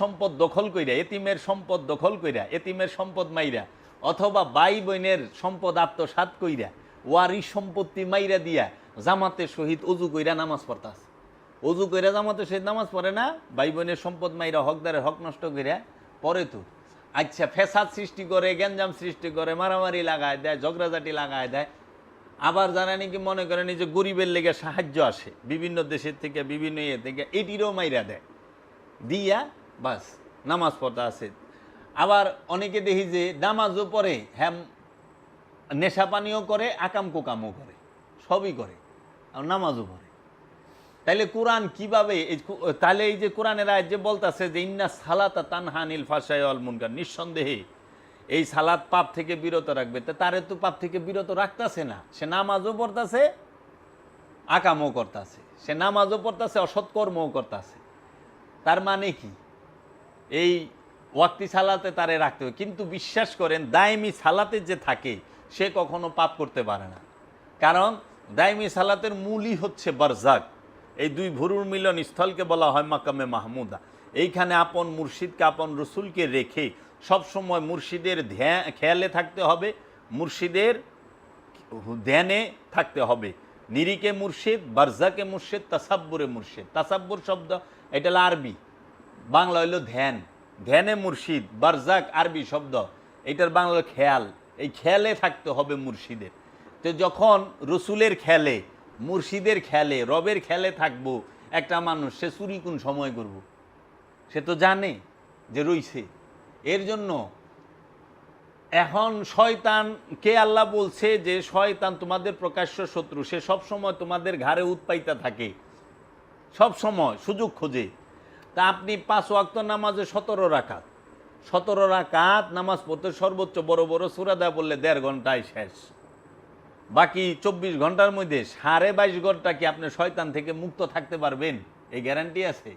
সম্পদ দখল কইরা, এতিমের সম্পদ দখল কইরা, এতিমের সম্পদ মাইরা, অথবা ভাই বোনের সম্পদ আত্মসাৎ কইরা, ওয়ারিশ সম্পত্তি মাইরা দিয়া জামাতের সহিত অজু কইরা নামাজ পড়তাছে। অজু কইরা জামাতের সহিত নামাজ পড়ে না, ভাই বোনের সম্পদ মাইরা হকদারের হক নষ্ট কইরা পরে তো। আচ্ছা ফ্যাসাদ সৃষ্টি করে, গ্যাঞ্জাম সৃষ্টি করে, মারামারি লাগায় দেয়, ঝগড়াঝাটি লাগায় দেয়। আবার যারা নাকি মনে করেন যে গরিবের লেগে সাহায্য আসে বিভিন্ন দেশের থেকে, বিভিন্ন ইয়ে থেকে, এটিরও মাইরা দেয়, দিয়া বাস নামাজ পড়তে আছে। আবার অনেকে দেখি যে নামাজও পড়ে, হ্যাঁ নেশা পানীয় করে, আকাম কোকামও করে, সবই করে, আর নামাজও পড়ে। তাইলে কোরআন কিভাবে তাহলে এই যে কোরআনের আয়াত যে বলতেছে যে ইন্না সালাতা তানহা আনিল ফাহশাই ওয়াল মুনকার, নিঃসন্দেহে এই সালাত পাপ থেকে বিরত রাখবে, তা তারে তো পাপ থেকে বিরত রাখতেছে না। সে নামাজও পড়তেছে, আকামও করতেছে, সে নামাজও পড়তেছে, অসৎকর্মও করতেছে। তার মানে কি এই ওয়াক্তি সালাতে তারে রাখতে হবে। কিন্তু বিশ্বাস করেন দায়মি সালাতে যে থাকে সে কখনো পাপ করতে পারে না, কারণ দায়মি সালাতের মূলই হচ্ছে বারজাক। এই দুই ভুরুর মিলন স্থলকে বলা হয় মাকামে মাহমুদা। এইখানে আপন মুর্শিদকে, আপন রসুলকে রেখে সবসময় মুর্শিদের খেয়ালে থাকতে হবে, মুর্শিদের ধ্যানে থাকতে হবে। নিরিকে মুর্শিদ, বারজাকে মুর্শিদ, তাসাব্বুরে মুর্শিদ। তাসাব্বুর শব্দ এটা হলো আরবি, বাংলা হইল ধ্যান, ধ্যানে মুর্শিদ। বারজাক আরবি শব্দ, এটার বাংলা হলো খেয়াল। এই খেয়ালে থাকতে হবে মুর্শিদের। তো যখন রসুলের খেয়ালে, মুর্শিদের খেয়ালে, রবের খেয়ালে থাকবো একটা মানুষ, সে চুরি কোন সময় করব? সে তো জানে যে রইছে। এর জন্য এখন শয়তানকে আল্লাহ বলছে যে শয়তান তোমাদের প্রকাশ্য শত্রু, সে সবসময় তোমাদের ঘাড়ে উৎপাইতা থাকে, সব সময় সুযোগ খোঁজে। তা আপনি 5 ওয়াক্ত নামাজে 17 রাকাত, 17 রাকাত নামাজ পড়তে সর্বোচ্চ বড় বড় সূরা দেয়া বললে 1.5 ঘন্টায় শেষ। বাকি 24 ঘন্টার মধ্যে 22.5 ঘন্টা কি আপনি শয়তান থেকে মুক্ত থাকতে পারবেন? এই গ্যারান্টি আছে?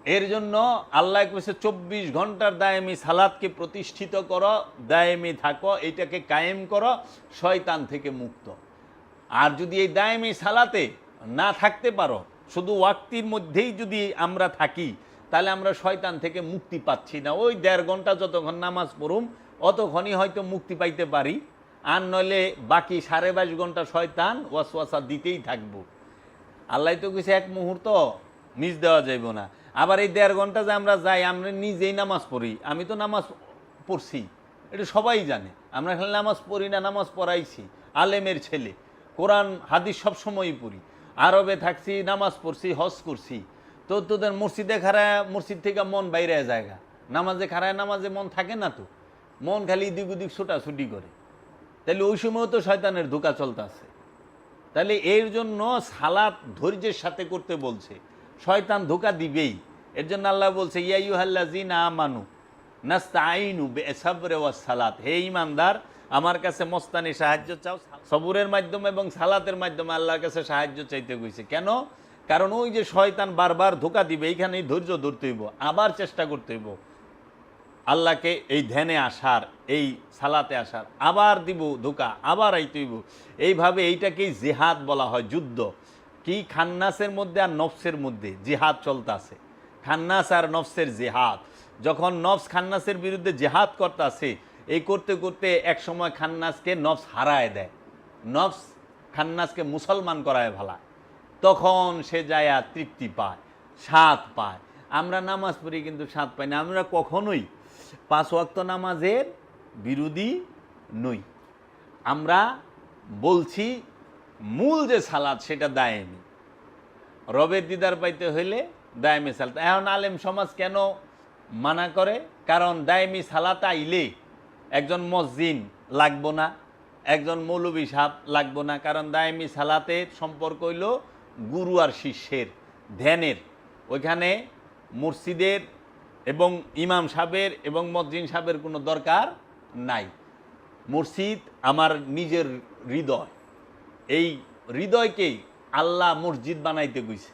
এর জন্য আল্লাহ কইছে 24 ঘন্টার দায়েমি সালাতকে প্রতিষ্ঠিত করো, দায়েমি থাকো, এটাকে কায়েম করো, শয়তান থেকে মুক্ত। আর যদি এই দায়েমি সালাতে না থাকতে পারো, শুধু ওয়াক্তির মধ্যেই যদি আমরা থাকি, তাহলে আমরা শয়তান থেকে মুক্তি পাচ্ছি না। ওই 1.5 ঘন্টা যতক্ষণ নামাজ পড়ুম অতক্ষণই হয়তো মুক্তি পাইতে পারি, আর নইলে বাকি 22.5 ঘন্টা শয়তান ওয়াসওয়াসা দিতেই থাকবো। আল্লাহ তো কিছু এক মুহূর্ত মিস দেওয়া যাইব না। আবার এই 1.5 ঘন্টা যে আমরা যাই, আমরা নিজেই নামাজ পড়ি, আমি তো নামাজ পড়ছি, এটা সবাই জানে। আমরা খালি নামাজ পড়ি না, নামাজ পড়াইছি, আলেমের ছেলে, কোরআন হাদিস সবসময়ই পড়ি, আরবে থাকছি, নামাজ পড়ছি, হজ করছি। তো তোদের মসজিদে খাড়ায়, মসজিদ থেকে মন বাইরে জায়গা, নামাজে খাড়ায়, নামাজে মন থাকে না, তো মন খালি দিক ওদিক ছোটাছুটি করে। তাহলে ওই সময় তো শয়তানের ধোঁকা চলতে আছে। তাহলে এর জন্য সালাত ধৈর্যের সাথে করতে বলছে, শয়তান ধোঁকা দিবেই। এর জন্য আল্লাহ বলছে ইয়া আইয়ুহাল্লাযীনা আমানু নাস্তাঈনু বিসাবরি ওয়াস সালাত, হে ঈমানদার আমার কাছে মস্তানি সাহায্য চাও, সবুরের মাধ্যমে এবং সালাতের মাধ্যমে আল্লাহর কাছে সাহায্য চাইতে কইছে। কেন? কারণ ওই যে শয়তান বারবার ধোঁকা দিবে, এইখানেই ধৈর্য ধরতে হইব, আবার চেষ্টা করতে হইব আল্লাহকে এই ধ্যানে আসার, এই সালাতে আসার, আবার দিব ধোঁকা, আবার আইতে হইব। এইভাবে এইটাকেই জিহাদ বলা হয়, যুদ্ধ। কি খান্নাসের মধ্যে আর নফসের মধ্যে জিহাদ চলতেছে, খান্নাস আর নফসের জিহাদ। যখন নফস খান্নাসের বিরুদ্ধে জিহাদ করতেছে, এই করতে করতে এক সময় খান্নাসকে নফস হারায় দেয়, নফস খান্নাসকে মুসলমান করায় ভালা, তখন সে যায় আর তৃপ্তি পায়, স্বাদ পায়। আমরা নামাজ পড়ি কিন্তু স্বাদ পাই না। আমরা কখনোই 5 ওয়াক্ত নামাজের বিরোধী নই। আমরা বলছি মূল যে সালাত সেটা দায়েমি, রবের দিদার পাইতে হইলে দায়েমি সালাত। এখন আলেম সমাজ কেন মানা করে? কারণ দায়েমি সালাত আইলে একজন মসজিদ লাগবো না, একজন মৌলবী সাহেব লাগবো না। কারণ দায়েমি সালাতের সম্পর্ক হইল গুরু আর শিষ্যের ধ্যানের। ওইখানে মসজিদের এবং ইমাম সাহেবের এবং মসজিদ সাহেবের কোনো দরকার নাই। মসজিদ আমার নিজের হৃদয়, এই হৃদয়কেই আল্লাহ মসজিদ বানাইতে গেছে,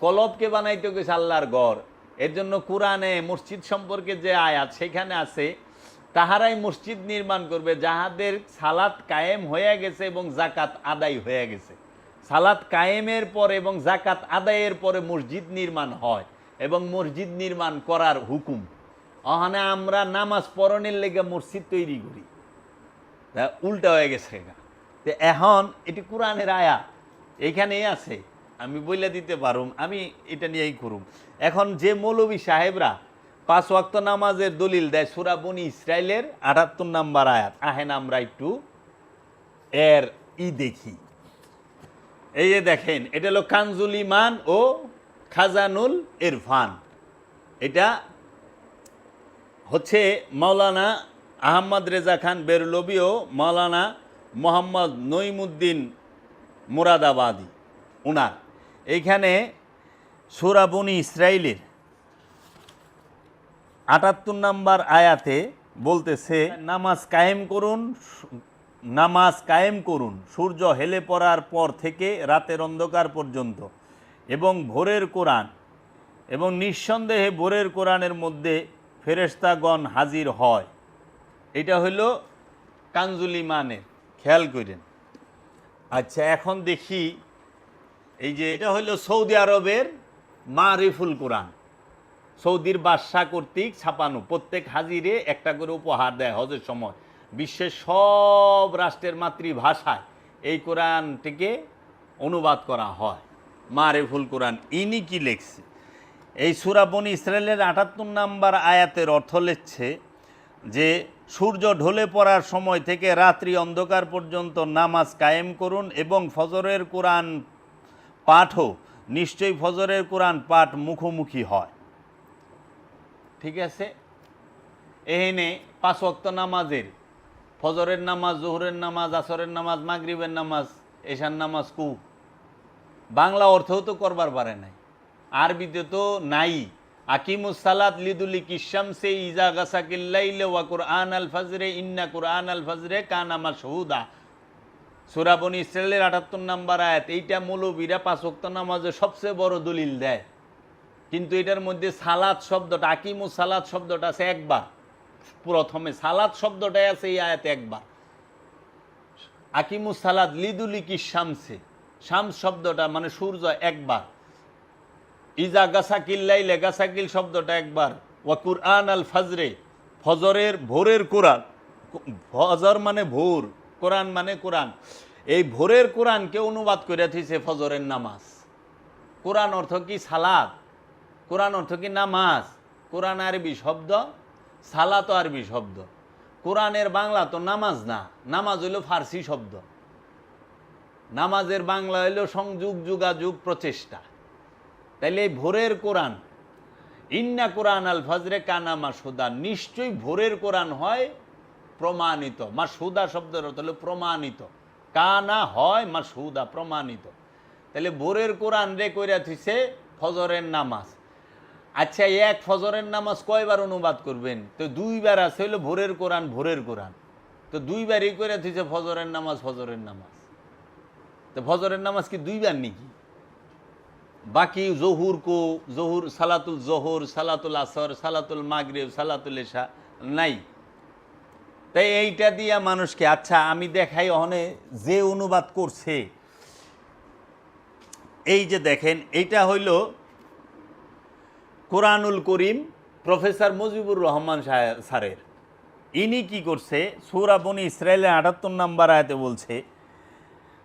কলবকে বানাইতে গেছে আল্লাহর ঘর। এর জন্য কোরআনে মসজিদ সম্পর্কে যে আয়াত সেখানে আছে, তাহারাই মসজিদ নির্মাণ করবে যাহাদের সালাত কায়েম হয়ে গেছে এবং জাকাত আদায় হয়ে গেছে। সালাত কায়েমের পরে এবং জাকাত আদায়ের পরে মসজিদ নির্মাণ হয় এবং মসজিদ নির্মাণ করার হুকুম। ওখানে আমরা নামাজ পড়নের লেগে মসজিদ তৈরি করি, উল্টা হয়ে গেছে। তো এখন এটি কোরআনের আয়াত এইখানেই আছে, আমি বইলে দিতে পারুম, আমি এটা নিয়েই করুম। এখন যে মৌলবী সাহেবরা 5 ওয়াক্ত নামাজের দলিল দেয় সূরা বনী ইসরাইলের 78 নম্বর আয়াত, আহেন আমরা একটু এর দেখি। এই যে দেখেন, এটা হলো কানজুল ইমান ও খাজানুল ইরফান। এটা হচ্ছে মাওলানা আহমদ রেজা খান বেরলভী ও মাওলানা মোহাম্মদ নঈমুদ্দিন মুরাদাবাদী উনার এইখানে সূরা বনী ইসরাইলের ৭৮ নম্বর আয়াতে বলতেছে নামাজ কায়েম করুন সূর্য হেলে পড়ার পর থেকে রাতের অন্ধকার পর্যন্ত এবং ভোরের কোরআন এবং নিঃসন্দেহে ভোরের কোরআনের মধ্যে ফেরেশতাগণ হাজির হয়। এটা হইল কানজুল ইমানের, খেয়াল করেন। আচ্ছা, এখন দেখি এই যে এটা হইল সৌদি আরবের মারিফুল কোরআন, সৌদির বাদশাহ কর্তৃক ছাপানো, প্রত্যেক হাজিরে একটা করে উপহার দেয় হজের সময়। বিশ্বের সব রাষ্ট্রের মাতৃভাষায় এই কোরআনটিকে অনুবাদ করা হয়, মারিফুল কোরআন। ইনি কি লিখছে? এই সূরা বনী ইসরাইলের ৭৮ নম্বর আয়াতের অর্থ লিখছে যে সূর্য ঢলে পড়ার সময় থেকে রাত্রি অন্ধকার পর্যন্ত নামাজ কায়েম করুন এবং ফজরের কোরআন পাঠও, নিশ্চয়ই ফজরের কোরআন পাঠ মুখোমুখি হয়। ঠিক আছে, এখানে ৫ ওয়াক্ত নামাজের, ফজরের নামাজ, জোহরের নামাজ, আসরের নামাজ, মাগরিবের নামাজ, এশার নামাজ বাংলা অর্থও তো করবার পারে নাই, আরবিতে তো নাই। আকিমুস সালাত লিদুলিকি শামসি ইজা গাসাকিল লাইল ওয়া কুরআন আল ফজরে ইন্না কুরআন আল ফজরে কানা মাশহুদা। সূরা বনী ইসরাইলের ৭৮ নম্বর আয়াত। এইটা মৌলবীরা ৫ ওয়াক্ত নামাজের সবচেয়ে বড় দলিল দেয়, কিন্তু এটার মধ্যে সালাত শব্দটা, আকিমুস সালাত শব্দটা আছে একবার, প্রথমে সালাত শব্দটাই আছে এই আয়াতে একবার। আকিমুস সালাত লিদুলিকি শামসে, শামস শব্দটা মানে সূর্য একবার। ইজা গাসাকিল লাইলে, গাসাকিল শব্দটা একবার। ওয়া কুরআন আল ফজরে, ফজরের ভোরের কোরআন, ফজর মানে ভোর, কোরআন মানে কোরআন। এই ভোরের কোরআনকে অনুবাদ করে দিয়েছে ফজরের নামাজ। কোরআন অর্থ কি? সালাত। কোরআন অর্থ কি? নামাজ। কোরআন আরবি শব্দ, সালাত আরবি শব্দ। কোরআনের বাংলা তো নামাজ না, নামাজ হইল ফার্সি শব্দ। নামাজের বাংলা হইল সংযোগ, যোগাযোগ, প্রচেষ্টা। তাইলে এই ভোরের কোরআন, ইন্না কোরআন আল ফজরে কানা মাশহুদা, নিশ্চয়ই ভোরের কোরআন হয় প্রমাণিত। মাশহুদা শব্দের অর্থ হলো প্রমাণিত, কানা হয় মাশহুদা, প্রমাণিত। তাহলে ভোরের কোরআন রে কইরা থইছে ফজরের নামাজ। আচ্ছা, এক ফজরের নামাজ কয়বার অনুবাদ করবেন? তো দুইবার আছে, হইলো ভোরের কোরআন, ভোরের কোরআন। তো দুইবারই করে থইছে ফজরের নামাজ, ফজরের নামাজ। তো ফজরের নামাজ কি দুইবার নাকি? বাকি জহুর জহুর, সালাতুল জোহর, সালাতুল আসর, সালাতুল মাগরিব, সালাতুল এশা নাই। তাই এইটা দিয়া মানুষকে, আচ্ছা আমি দেখাই অনে যে অনুবাদ করছে। এই যে দেখেন, এইটা হইল কোরআনুল করিম, প্রফেসর মুজিবুর রহমান স্যারের। ইনি কি করছে? সূরা বনী ইসরাইলের ৭৮ নম্বর আয়াতে বলছে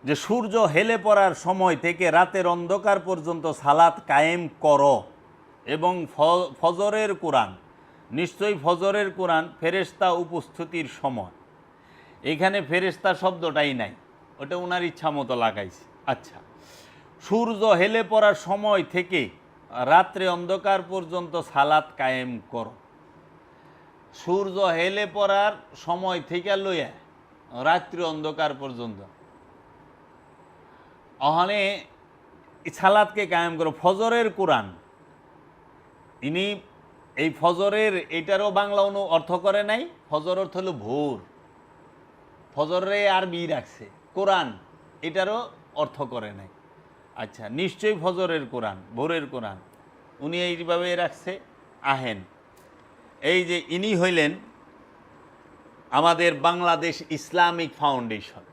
যে সূর্য হেলে পড়ার সময় থেকে রাতের অন্ধকার পর্যন্ত সালাত কায়েম করো এবং ফজরের কোরআন, নিশ্চয়ই ফজরের কোরআন ফেরেশতা উপস্থিতির সময়। এখানে ফেরেশতা শব্দটাই নাই, ওটা ওনার ইচ্ছা মতো লাগাইছে। আচ্ছা, সূর্য হেলে পড়ার সময় থেকে রাত্রে অন্ধকার পর্যন্ত সালাত কায়েম করো। সূর্য হেলে পড়ার সময় থেকে লইয়া রাত্রি অন্ধকার পর্যন্ত, ওখানে সালাতকে কায়েম করো। ফজরের কোরআন, ইনি এই ফজরের এটারও বাংলা অর্থ করে নাই। ফজর অর্থ হলো ভোর, ফজরে আরবি রাখছে। কোরআন এটারও অর্থ করে নাই। আচ্ছা, নিশ্চয়ই ফজরের কোরআন, ভোরের কোরআন, উনি এইভাবে রাখছে। আহেন, এই যে ইনি হইলেন আমাদের Bangladesh Islamic foundation,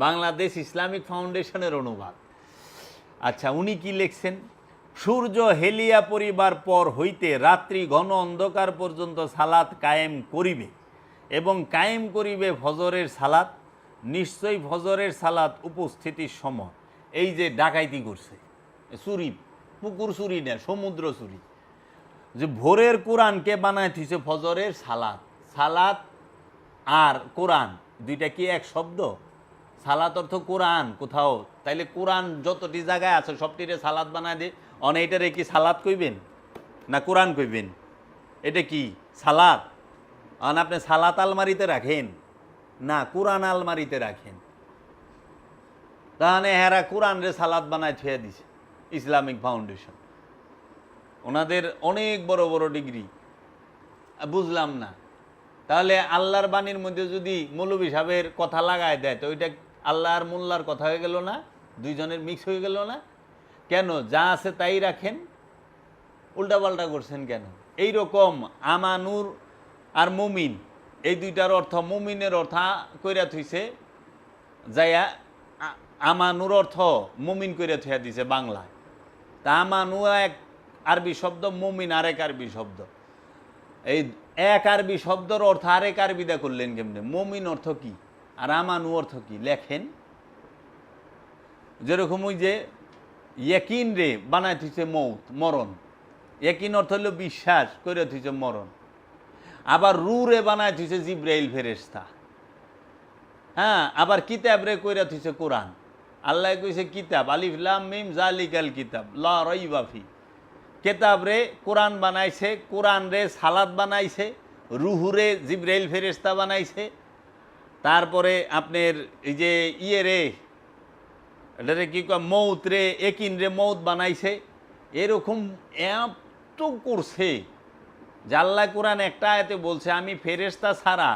Bangladesh Islamic ফাউন্ডেশনের অনুবাদ। আচ্ছা, উনি কি লিখছেন? সূর্য হেলিয়া পরিবার পর হইতে রাত্রি ঘন অন্ধকার পর্যন্ত সালাত কায়েম করিবে এবং কায়েম করিবে ফজরের সালাত, নিশ্চয়ই ফজরের সালাত উপস্থিতির সময়। এই যে ডাকাইতি করছে, চুরি, পুকুর চুরি না, সমুদ্র চুরি। যে ভোরের কোরআনকে বানায় দিছে ফজরের সালাত। সালাত আর কোরআন দুইটা কি এক শব্দ? সালাত অর্থ কোরআন কোথাও, তাইলে কোরআন যতটি জায়গায় আছে সবটিরে সালাত বানায় দে। অনেকটারে কি সালাত কইবেন না কোরআন কইবেন? এটা কি? সালাত, আর আপনি সালাত আলমারিতে রাখেন না কোরআন আলমারিতে রাখেন। তাহলে হেরা কোরআন রে সালাত বানায় থুয়ে দিছে ইসলামিক ফাউন্ডেশন, ওনাদের অনেক বড় বড় ডিগ্রি। বুঝলাম না, তাহলে আল্লাহর বাণীর মধ্যে যদি মৌলভী সাহেবের কথা লাগায় দেয় তো ওইটা আল্লাহর মোল্লার কথা হয়ে গেল না? দুইজনের মিক্স হয়ে গেল না? কেন যা আছে তাই রাখেন, উল্টাপাল্টা করছেন কেন? এই রকম আমানুর আর মুমিন এই দুইটার অর্থ, মুমিনের অর্থ কইরা থইছে যাইয়া আমানুর অর্থ মুমিন কইরা থইয়া দিছে বাংলায়। তা আমানু এক আরবি শব্দ, মুমিন আরেক আরবি শব্দ। এই এক আরবি শব্দের অর্থ আরেক আরবিদা করলেন কেমনে? মুমিন অর্থ কি আর আমানু অর্থ কি লেখেন। যেরকম ওই যে ইয়াকিন রে বানায় থইছে মৌত, মরণ। ইয়াকিন অর্থ হলো বিশ্বাস, করে থইছে মরণ। আবার রু রে বানায় থইছে জিব্রাইল ফেরেশতা। হ্যাঁ, আবার কিতাব রে কইরা থইছে কোরআন। আল্লাহ কইছে কিতাব, আলিফ লাম মিম জালিকাল কিতাব লা রাইবা ফি। কিতাব রে কোরআন বানাইছে, কোরআন রে সালাত বানাইছে, রুহু রে জিব্রাইল ফেরেশতা বানাইছে। তারপরে আপনার এই যে ইয়ে রে, এটারে কি কয়, মৌত রে, একিন রে মৌত বানাইছে। এরকম এত করছে যে আল্লাহ কোরআন একটা আয়াতে বলছে আমি ফেরেশতা ছাড়া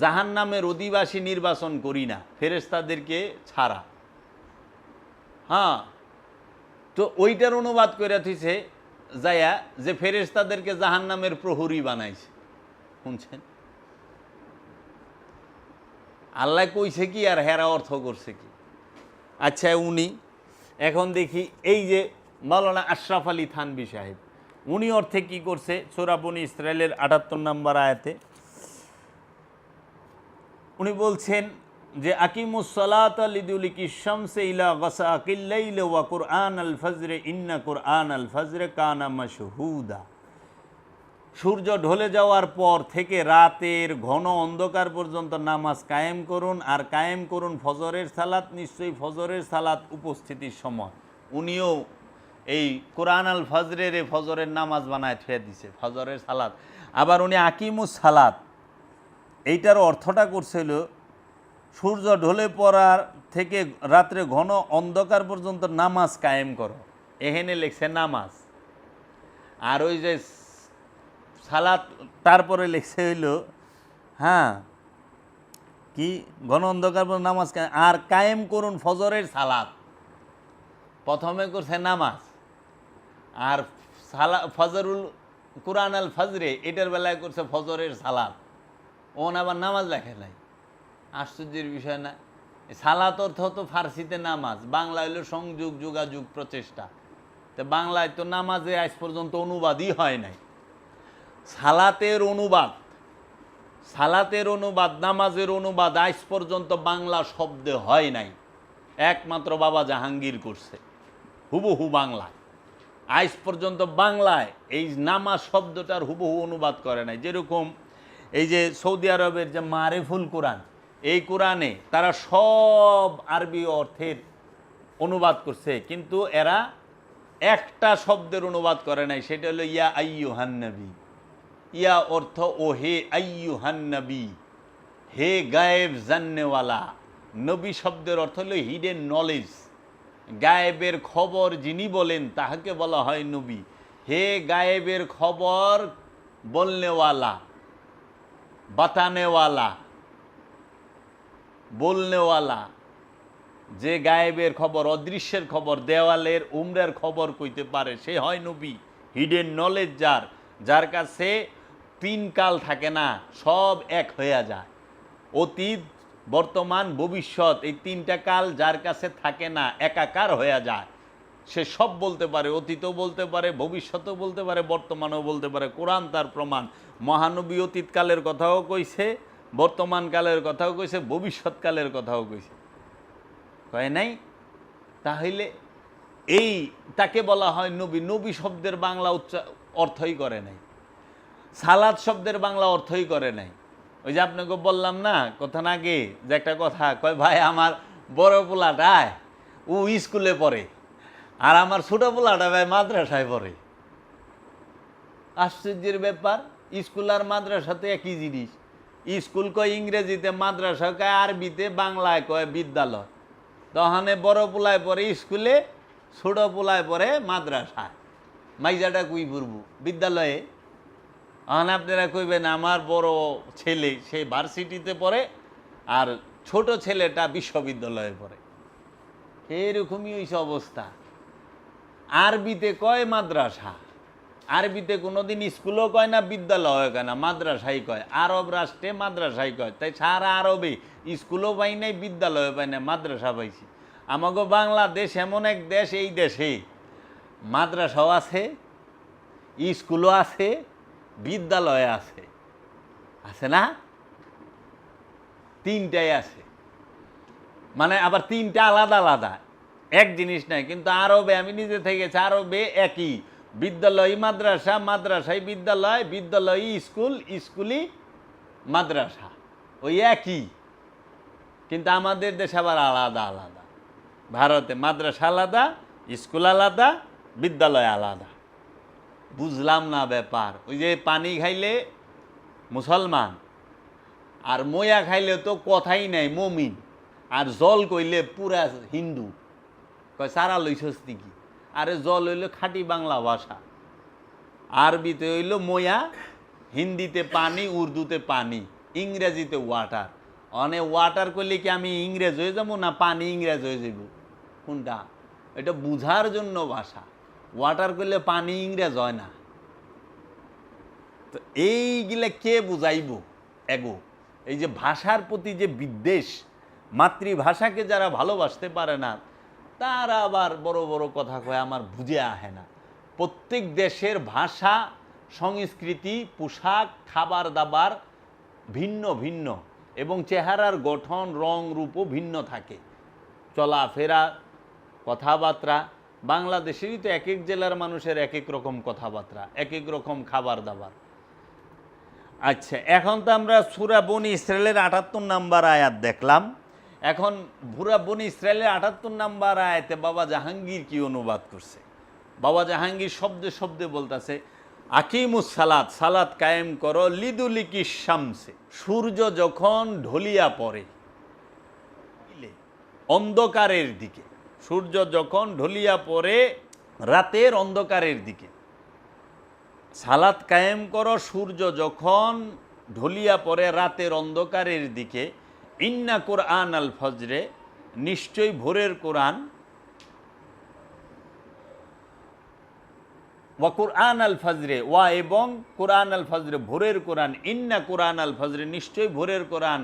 জাহান্নামের অধিবাসী নির্বাচন করি না, ফেরেশতাদেরকে ছাড়া। হ্যাঁ, তো ওইটার অনুবাদ করে থইছে যায়া যে ফেরেশতাদেরকে জাহান্নামের প্রহরী বানাইছে। শুনছেন? আল্লাহ কইছে কি আর হেরা অর্থ করছে কি? আচ্ছা, উনি এখন দেখি এই যে মাওলানা আশরাফ আলী থানভী সাহেব, উনি অর্থে কি করছে? সূরা বনী ইসরাইলের ৭৮ নম্বর আয়াতে উনি বলছেন যে আকিমুস সালাতা লিদুলিকি শামসি ইলা গাসাকিল লাইল ওয়া কুরআন আল ফজরে ইন্না কুরআন আল ফজরে কানা মাশহুদা। সূর্য ঢলে যাওয়ার পর থেকে রাতের ঘন অন্ধকার পর্যন্ত নামাজ কায়েম করুন, আর কায়েম করুন ফজরের সালাত, নিশ্চয়ই ফজরের সালাত উপস্থিতির সময়। উনিও এই কোরআন আল ফজরের ফজরের নামাজ বানায় থুয়ে দিছে, ফজরের সালাত। আবার উনি আকিমুস সালাত এইটার অর্থটা করছিল সূর্য ঢলে পড়ার থেকে রাত্রে ঘন অন্ধকার পর্যন্ত নামাজ কায়েম করো, এখানে লেখছে নামাজ। আর ওই যে সালাত তারপরে লেখছে হইল হ্যাঁ কি ঘন অন্ধকার পর্যন্ত নামাজ আর কায়েম করুন ফজরের সালাত। প্রথমে করছে নামাজ, আর ফজরুল কুরআন আল ফজরে এটার বেলায় করছে ফজরের সালাত। ওন আবার নামাজ লেখে নাই, আশ্চর্যের বিষয় না? সালাত অর্থ তো ফার্সিতে নামাজ, বাংলা হইল সংযোগ, যোগাযোগ, প্রচেষ্টা। তো বাংলায় তো নামাজে আজ পর্যন্ত অনুবাদই হয় নাই। সালাতের অনুবাদ, সালাতের অনুবাদ, নামাজের অনুবাদ আজ পর্যন্ত বাংলা শব্দে হয় নাই, একমাত্র বাবা জাহাঙ্গীর করছে হুবহু বাংলায়। আজ পর্যন্ত বাংলায় এই নামাজ শব্দটার হুবহু অনুবাদ করে নাই। যেরকম এই যে সৌদি আরবের যে মারেফুল কোরআন, এই কোরআনে তারা সব আরবি অর্থের অনুবাদ করছে, কিন্তু এরা একটা শব্দের অনুবাদ করে নাই, সেটা হলো ইয়া আইয়ুহান নবী। ইয়া অর্থ ও হে, আইয়ুহান নবী হে গায়েব জাননেওয়ালা। নবী শব্দের অর্থ হলো হিডেন নলেজ, গায়েবের খবর যিনি বলেন তাহাকে বলা হয় নবী। হে গায়েবের খবর বলনেওয়ালা, বাতানেওয়ালা, বলনেওয়ালা, যে গায়েবের খবর, অদৃশ্যের খবর, দেওয়ালের উমরের খবর কইতে পারে, সে হয় নবী। হিডেন নলেজ যার, যার কাছে তিন কাল থাকে না, সব এক হয়ে যায়। অতীত, বর্তমান, ভবিষ্যৎ, এই তিনটা কাল যার কাছে থাকে না, একাকার হয়ে যায়, সে সব বলতে পারে। অতীতও বলতে পারে, ভবিষ্যতও বলতে পারে, বর্তমানও বলতে পারে। কোরআন তার প্রমাণ। মহানবী অতীতকালের কথাও কইছে, বর্তমানকালের কথাও কইছে, ভবিষ্যৎকালের কথাও কইছে, কয় নাই? তাহলে এই তাকে বলা হয় নবী। নবী শব্দের বাংলা অর্থই করে নাই, সালাত শব্দের বাংলা অর্থই করে নাই। ওই যে আপনাকে বললাম না কথা আগে যে একটা কথা কয়, ভাই আমার বড় পোলাটায় ও স্কুলে পড়ে, আর আমার ছোট পোলাটা ভাই মাদ্রাসায় পড়ে। আশ্চর্যের ব্যাপার, স্কুল আর মাদ্রাসা তো একই জিনিস। স্কুল কয় ইংরেজিতে, মাদ্রাসা কয় আরবিতে, বাংলায় কয় বিদ্যালয়। তখন বড় পোলায় পরে স্কুলে, ছোট পোলায় পরে মাদ্রাসায়। মাইজাটা কুই পড়ব বিদ্যালয়ে। এখন আপনারা কইবেন আমার বড় ছেলে সে ভার্সিটিতে পড়ে আর ছোট ছেলেটা বিশ্ববিদ্যালয়ে পড়ে। এরকমই হইছে অবস্থা। আরবিতে কয় মাদ্রাসা, আরবিতে কোনোদিন স্কুলও কয় না, বিদ্যালয় কয় না, মাদ্রাসাই কয়। আরব রাষ্ট্রে মাদ্রাসাই কয়। তাই সারা আরবে স্কুলও পাই নাই, বিদ্যালয়ও পাই না, মাদ্রাসা পাইছি। আমাকে বাংলাদেশ এমন এক দেশ, এই দেশে মাদ্রাসাও আছে, স্কুলও আছে, বিদ্যালয় আছে, আছে না? তিনটাই আছে, মানে আবার তিনটা আলাদা আলাদা, এক জিনিস নাই। কিন্তু আরবে আমি নিজে থেকেছি, আরবে একই, বিদ্যালয় মাদ্রাসা, মাদ্রাসায় বিদ্যালয়, বিদ্যালয় স্কুল, স্কুলই মাদ্রাসা, ওই একই। কিন্তু আমাদের দেশে আবার আলাদা আলাদা। ভারতে মাদ্রাসা আলাদা, স্কুল আলাদা, বিদ্যালয় আলাদা। বুঝলাম না ব্যাপার। ওই যে পানি খাইলে মুসলমান, আর ময়া খাইলে তো কথাই নাই মমিন, আর জল কইলে পুরা হিন্দু। কয় সারা লইছস নাকি? আরে জল হইল খাঁটি বাংলা ভাষা। আরবিতে হইল ময়া, হিন্দিতে পানি, উর্দুতে পানি, ইংরেজিতে ওয়াটার। অনে ওয়াটার করলে কি আমি ইংরেজ হয়ে যাবো, না পানি ইংরেজ হয়ে যাব? কোনটা? এটা বুঝার জন্য ভাষা। ওয়াটার করলে পানি ইংরেজ হয় না। তো এইগুলা কে বুঝাইব? এগো এই যে ভাষার প্রতি যে বিদ্বেষ, মাতৃভাষাকে যারা ভালোবাসতে পারে না, তারা আবার বড় বড় কথা কয়, আমার বুঝে আহে না। প্রত্যেক দেশের ভাষা, সংস্কৃতি, পোশাক, খাবার দাবার ভিন্ন ভিন্ন, এবং চেহারার গঠন, রং, রূপও ভিন্ন থাকে। চলাফেরা, কথাবার্তা, বাংলাদেশেরই তো এক এক জেলার মানুষের এক এক রকম কথাবার্তা, এক এক রকম খাবার দাবার। আচ্ছা, এখন তো আমরা সূরা বনী ইসরাইলের ৭৮ নাম্বার আয়াত দেখলাম। এখন সূরা বনী ইসরাইলের ৭৮ নাম্বার আয়াতে বাবা জাহাঙ্গীর কি অনুবাদ করছে? বাবা জাহাঙ্গীর শব্দে শব্দে বলতেছে, আকিমুস সালাত, সালাত কায়েম করো, লিদুলিকি শামসে, সূর্য যখন ঢলিয়া পড়ে, অন্ধকারের দিকে, সূর্য যখন ঢলিয়া পড়ে রাতের অন্ধকারের দিকে। সালাত কায়েম করো সূর্য যখন ঢলিয়া পড়ে রাতের অন্ধকারের দিকে। ইন্না কোরআন আল ফজরে, নিশ্চয়ই ভোরের কোরআন, ওয়া কোরআন আল ফজরে, ওয়া এবং কোরআন আল ফজরে, ভোরের কোরআন, ইন্না কোরআন আল ফজরে, নিশ্চয়ই ভোরের কোরআন,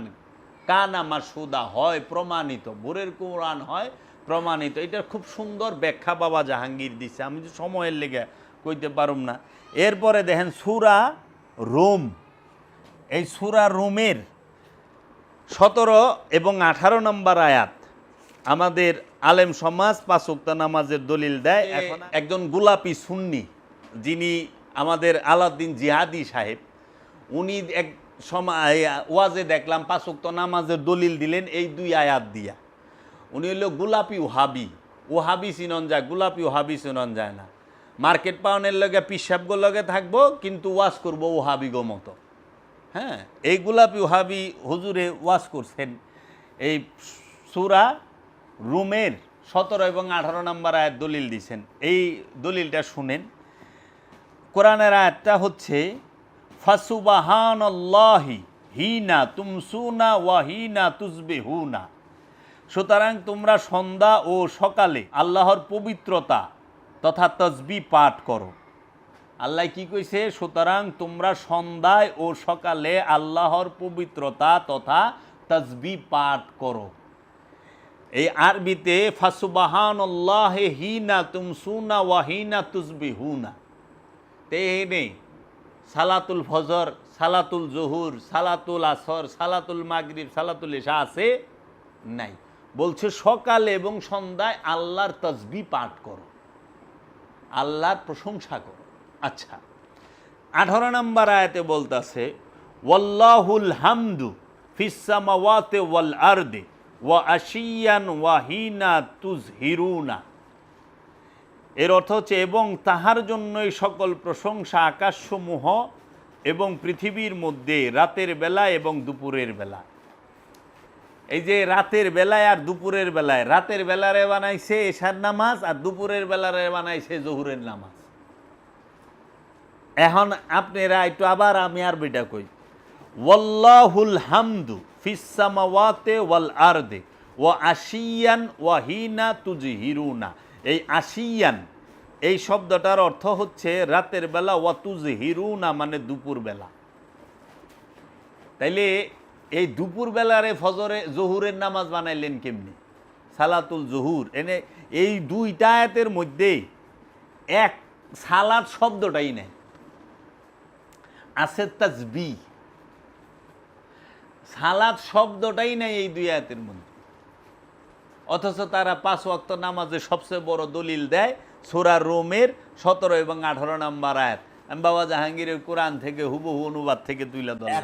কানা মাসুদা, হয় প্রমাণিত, ভোরের কোরআন হয় প্রমাণিত। এটার খুব সুন্দর ব্যাখ্যা বাবা জাহাঙ্গীর দিচ্ছে, আমি তো সময়ের লেগে কইতে পারুম না। এরপরে দেখেন সূরা রুম, এই সূরা রুমের ১৭ এবং ১৮ নম্বর আয়াত আমাদের আলেম সমাজ ৫ ওয়াক্ত নামাজের দলিল দেয়। এখন একজন গোলাপি সুন্নি, যিনি আমাদের আলাউদ্দিন জিহাদি সাহেব, উনি এক সময় ওয়াজে দেখলাম ৫ ওয়াক্ত নামাজের দলিল দিলেন এই ২ আয়াত দিয়া। উনি হইল গোলাপি ওহাবি, ওহাবি চিনন যায়, গোলাপি ওহাবি চিনন যায় না। মার্কেট পাউনের লগে পিসাবগো লগে থাকবো, কিন্তু ওয়াজ করবো ওহাবিগো মতো। হ্যাঁ, এই গোলাপি ওহাবি হুজুরে ওয়াজ করছেন এই সূরা রুমের ১৭ এবং ১৮ নম্বর আয়াত দলিল দিছেন। এই দলিলটা শুনেন। কোরআনের আয়াতটা হচ্ছে, ফাসুবহানাল্লাহি হিনা তুমসুনা ওয়া হিনা তুসবিহুনা, সুতরাং তোমরা সন্ধ্যা ও সকালে আল্লাহর পবিত্রতা তথা তসবিহ পাঠ করো। আল্লাহ কি কইছে? সুতরাং তোমরা সন্ধ্যায় ও সকালে আল্লাহর পবিত্রতা তথা তসবিহ পাঠ করো। এই আরবিতে ফাসুবহানাল্লাহি হিনা তুমসুনা ওয়া হিনা তুসবিহুনা, তেনে সালাতুল ফজর, সালাতুল জোহর, সালাতুল আসর, সালাতুল মাগরিব, সালাতুল ইশা আছে? নাই। বলছে সকালে এবং সন্ধ্যায় আল্লাহর তসবিহ পাঠ করো, আল্লাহর প্রশংসা করো। আচ্ছা, ১৮ নম্বর আয়াতে বলতেছে, ওয়াল্লাহুল হামদু ফিস সামাওয়াতি ওয়াল আরদি ওয়া আশিয়ান ওয়া হিনা তুজহিরুনা। এর অর্থ হচ্ছে, এবং তাহার জন্যই সকল প্রশংসা আকাশসমূহ এবং পৃথিবীর মধ্যে রাতের বেলা এবং দুপুরের বেলা, এই যে রাতের বেলায় আর দুপুরের বেলায়, রাতের বেলারে বানাইছে এশার নামাজ আর দুপুরের বেলারে বানাইছে জহুরের নামাজ। এখন আপনারা একটু আবার আমি আর বেটা কই, ওয়াল্লাহুল হামদু ফিস সামাওয়াতি ওয়াল আরদি ওয়া আশিয়ান ওয়া হিনা তুজহিরুনা। এই আশিয়ান এই শব্দটার অর্থ হচ্ছে রাতের বেলা, ওয়া তুজহিরুনা মানে দুপুর বেলা। তাইলে এই দুপুর বেলারে ফজরে জহুরের নামাজ বানাইলেন কেমনি? সালাতুল জহুর এনে এই দুইটা আয়াতের মধ্যে এক সালাত শব্দটাই নেই, আছে তাসবিহ। সালাত শব্দটাই নাই এই দুই আয়াতের মধ্যে, অথচ তারা 5 ওয়াক্ত নামাজে সবচেয়ে বড় দলিল দেয় সূরা রোমের 17 এবং 18 নম্বর আয়াত। আমি বাবা জাহাঙ্গীরের কোরআন থেকে হুবহু অনুবাদ থেকে তুলে ধরলাম।